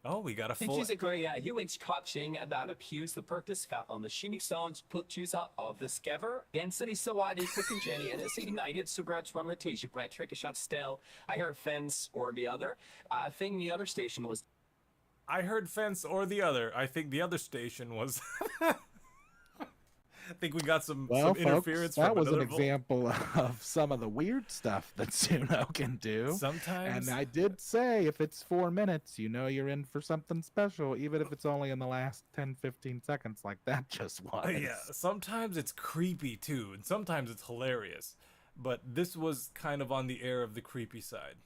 Speaker 2: Oh, we got a
Speaker 8: Thank
Speaker 2: full.
Speaker 8: you, Zachariah. You ain't coaching about abuse the purpose on the shiny songs put you out of the skever. Density so I did quick and Jenny and it's united so grudge one letitia bright trick a shot still. I heard fence or the other. I think the other station was
Speaker 2: I heard fence or the other. I think the other station was. I think we got some
Speaker 3: Well,
Speaker 2: interference
Speaker 3: folks, that
Speaker 2: from
Speaker 3: was an
Speaker 2: another
Speaker 3: example of some of the weird stuff that Suno can do.
Speaker 2: Sometimes.
Speaker 3: And I did say, if it's 4 minutes, you know you're in for something special, even if it's only in the last 10, 15 seconds like that just was.
Speaker 2: Yeah, sometimes it's creepy too, and sometimes it's hilarious. But this was kind of on the air of the creepy side.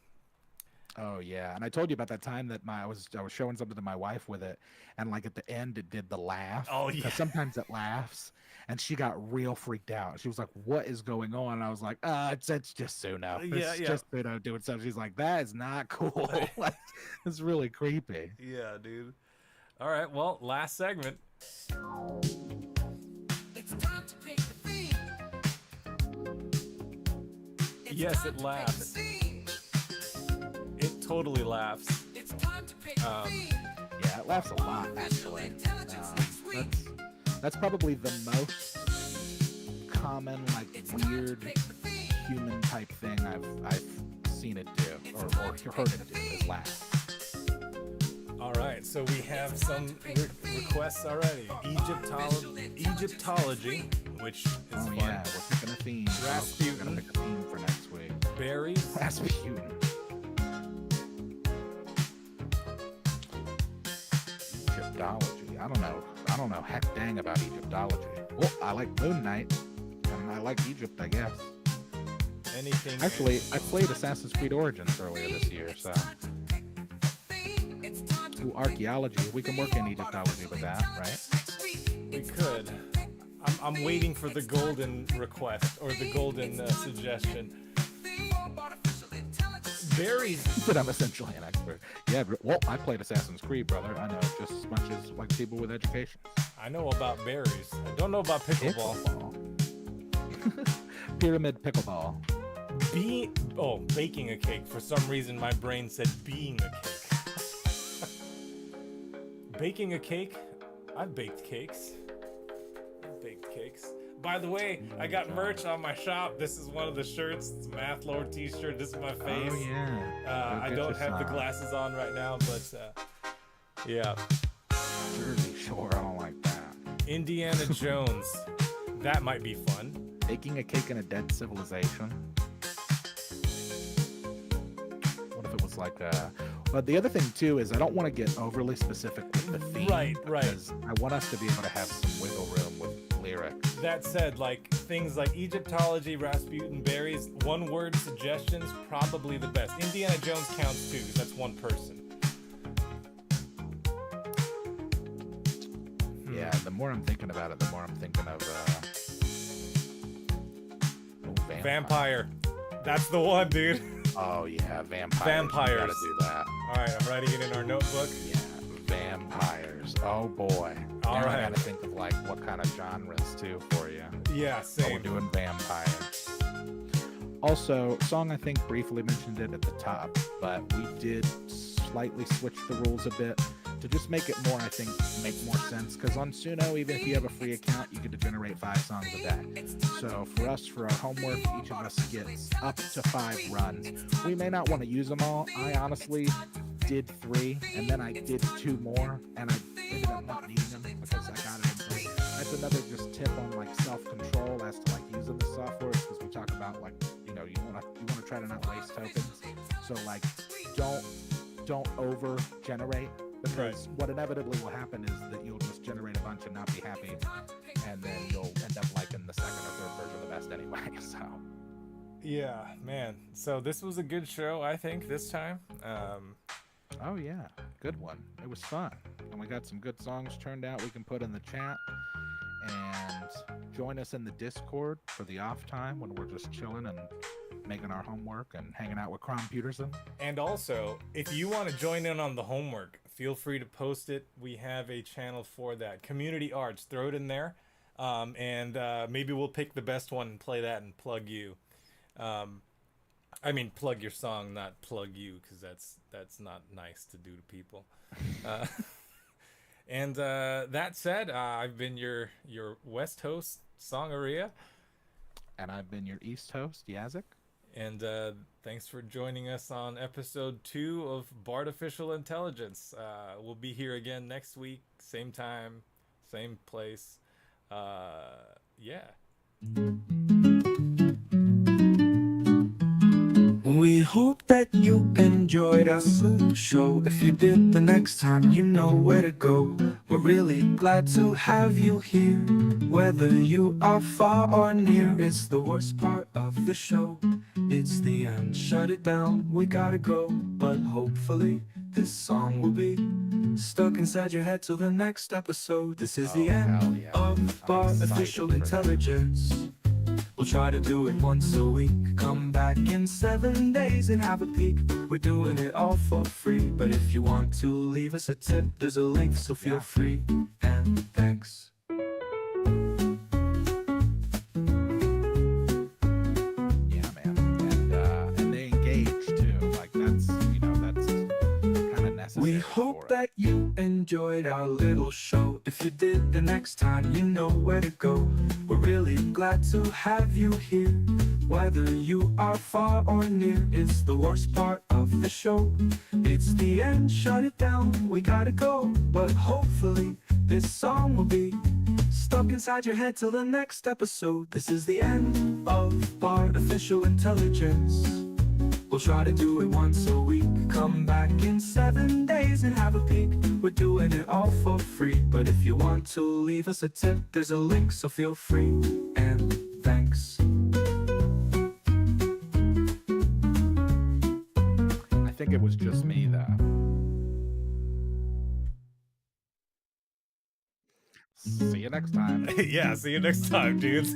Speaker 3: Oh yeah, and I told you about that time that I was showing something to my wife with it, and like at the end it did the laugh.
Speaker 2: Oh,
Speaker 3: 'Cause
Speaker 2: yeah.
Speaker 3: sometimes it laughs, and she got real freaked out. She was like, "What is going on?" And I was like, it's just Suno.
Speaker 2: Yeah,
Speaker 3: It's
Speaker 2: yeah.
Speaker 3: just Suno doing stuff." She's like, "That is not cool. Like, it's really creepy."
Speaker 2: Yeah, dude. All right, well, last segment.
Speaker 1: It's time to pick the theme. It's
Speaker 2: Yes,
Speaker 1: time
Speaker 2: it
Speaker 1: to
Speaker 2: laughs.
Speaker 1: pick the theme.
Speaker 2: It totally laughs.
Speaker 1: It's time to pick the theme.
Speaker 3: Yeah, it laughs a lot actually.
Speaker 1: Intelligence next week.
Speaker 3: That's probably the most common, like weird human type thing I've seen it do or heard it do is laugh.
Speaker 2: All right, so we have some requests already. Egyptology, which is fun.
Speaker 3: Yeah, we're picking a theme.
Speaker 2: Rasputin.
Speaker 3: We're gonna pick a theme for next week.
Speaker 2: Berries.
Speaker 3: Rasputin. Egyptology. I don't know heck dang about Egyptology. Well, I like Moon Knight, and I like Egypt, I guess.
Speaker 2: Anything.
Speaker 3: Actually, I played Assassin's Creed Origins earlier this year, so. Ooh, archaeology. We can work in Egyptology with that, right?
Speaker 2: We could. I'm waiting for the golden request or the golden suggestion. Berries.
Speaker 3: But I'm essentially an expert. Yeah, well, I played Assassin's Creed, brother. I know just as much as like people with education.
Speaker 2: I know about berries. I don't know about pickleball.
Speaker 3: Pyramid pickleball.
Speaker 2: Baking a cake. For some reason, my brain said being a cake. Baking a cake? I've baked cakes. By the way, I got merch on my shop. This is one of the shirts. It's a Math Lord t-shirt. This is my face.
Speaker 3: Oh, yeah.
Speaker 2: I don't have the glasses on right now, but yeah.
Speaker 3: Jersey Shore, I don't like that.
Speaker 2: Indiana Jones. That might be fun.
Speaker 3: Baking a cake in a dead civilization. What if it was like But the other thing too is I don't want to get overly specific with the theme.
Speaker 2: Right.
Speaker 3: Because I want us to be able to have some wiggle room with lyrics.
Speaker 2: That said, like things like Egyptology, Rasputin, berries, one-word suggestions, probably the best. Indiana Jones counts too, because that's one person.
Speaker 3: Yeah, the more I'm thinking about it, the more I'm thinking of
Speaker 2: Vampire. That's the one, dude.
Speaker 3: Oh yeah, vampires.
Speaker 2: Vampires.
Speaker 3: We gotta do that.
Speaker 2: All right, I'm writing it in our notebook.
Speaker 3: Yeah, vampires. Oh boy.
Speaker 2: All
Speaker 3: now
Speaker 2: right.
Speaker 3: I gotta think of like what kind of genres too for you.
Speaker 2: Yeah,
Speaker 3: Oh,
Speaker 2: same.
Speaker 3: we're doing vampires. Also, song I think briefly mentioned it at the top, but we did slightly switch the rules a bit to just make it more, I think, make more sense. Because on Suno, even if you have a free account, you get to generate 5 songs a day. So for us, for our homework, each of us gets up to 5 runs. We may not want to use them all. I honestly did 3, and then I did 2 more, and I ended up not needing them because I got it in 3. That's another just tip on like self-control as to like using the software, because we talk about like, you know, you want to try to not waste tokens. So like, don't over generate. Because what inevitably will happen is that you'll just generate a bunch and not be happy, and then you'll end up liking the second or third version the best anyway. So,
Speaker 2: Yeah, man. So this was a good show, I think, this time.
Speaker 3: oh yeah, good one. It was fun, and we got some good songs turned out. We can put in the chat, and join us in the Discord for the off time when we're just chilling and making our homework and hanging out with CROM PYUTERSON.
Speaker 2: And also, if you want to join in on the homework, feel free to post it. We have a channel for that. Community Arts, throw it in there. And maybe we'll pick the best one and play that and plug you. I mean, plug your song, not plug you, because that's not nice to do to people. And that said, I've been your West host, Songaria.
Speaker 3: And I've been your East host, Yazik.
Speaker 2: And thanks for joining us on episode 2 of Bartificial Intelligence. We'll be here again next week, same time, same place. Yeah.
Speaker 1: We hope that you enjoyed our show. If you did, the next time you know where to go. We're really glad to have you here. Whether you are far or near, it's the worst part of the show. It's the end, shut it down, we gotta go. But hopefully this song will be stuck inside your head till the next episode. This is the end of Artificial Intelligence. We'll try to do it once a week. Come back in 7 days and have a peek. We're doing it all for free, but if you want to leave us a tip, there's a link, so feel free. And thanks.
Speaker 3: Yeah, man. And they engage too. Like that's kind of necessary.
Speaker 1: We hope that you enjoyed our little show. If you did, the next time you know where to go. We're really glad to have you here. Whether you are far or near, it's the worst part of the show. It's the end, shut it down, we gotta go. But hopefully this song will be stuck inside your head till the next episode. This is the end of artificial intelligence. We'll try to do it once a week. Come back in 7 days and have a peek. We're doing it all for free. But if you want to leave us a tip, there's a link, so feel free. And thanks.
Speaker 3: I think it was just me, though. See you next time.
Speaker 2: Yeah, see you next time, dudes.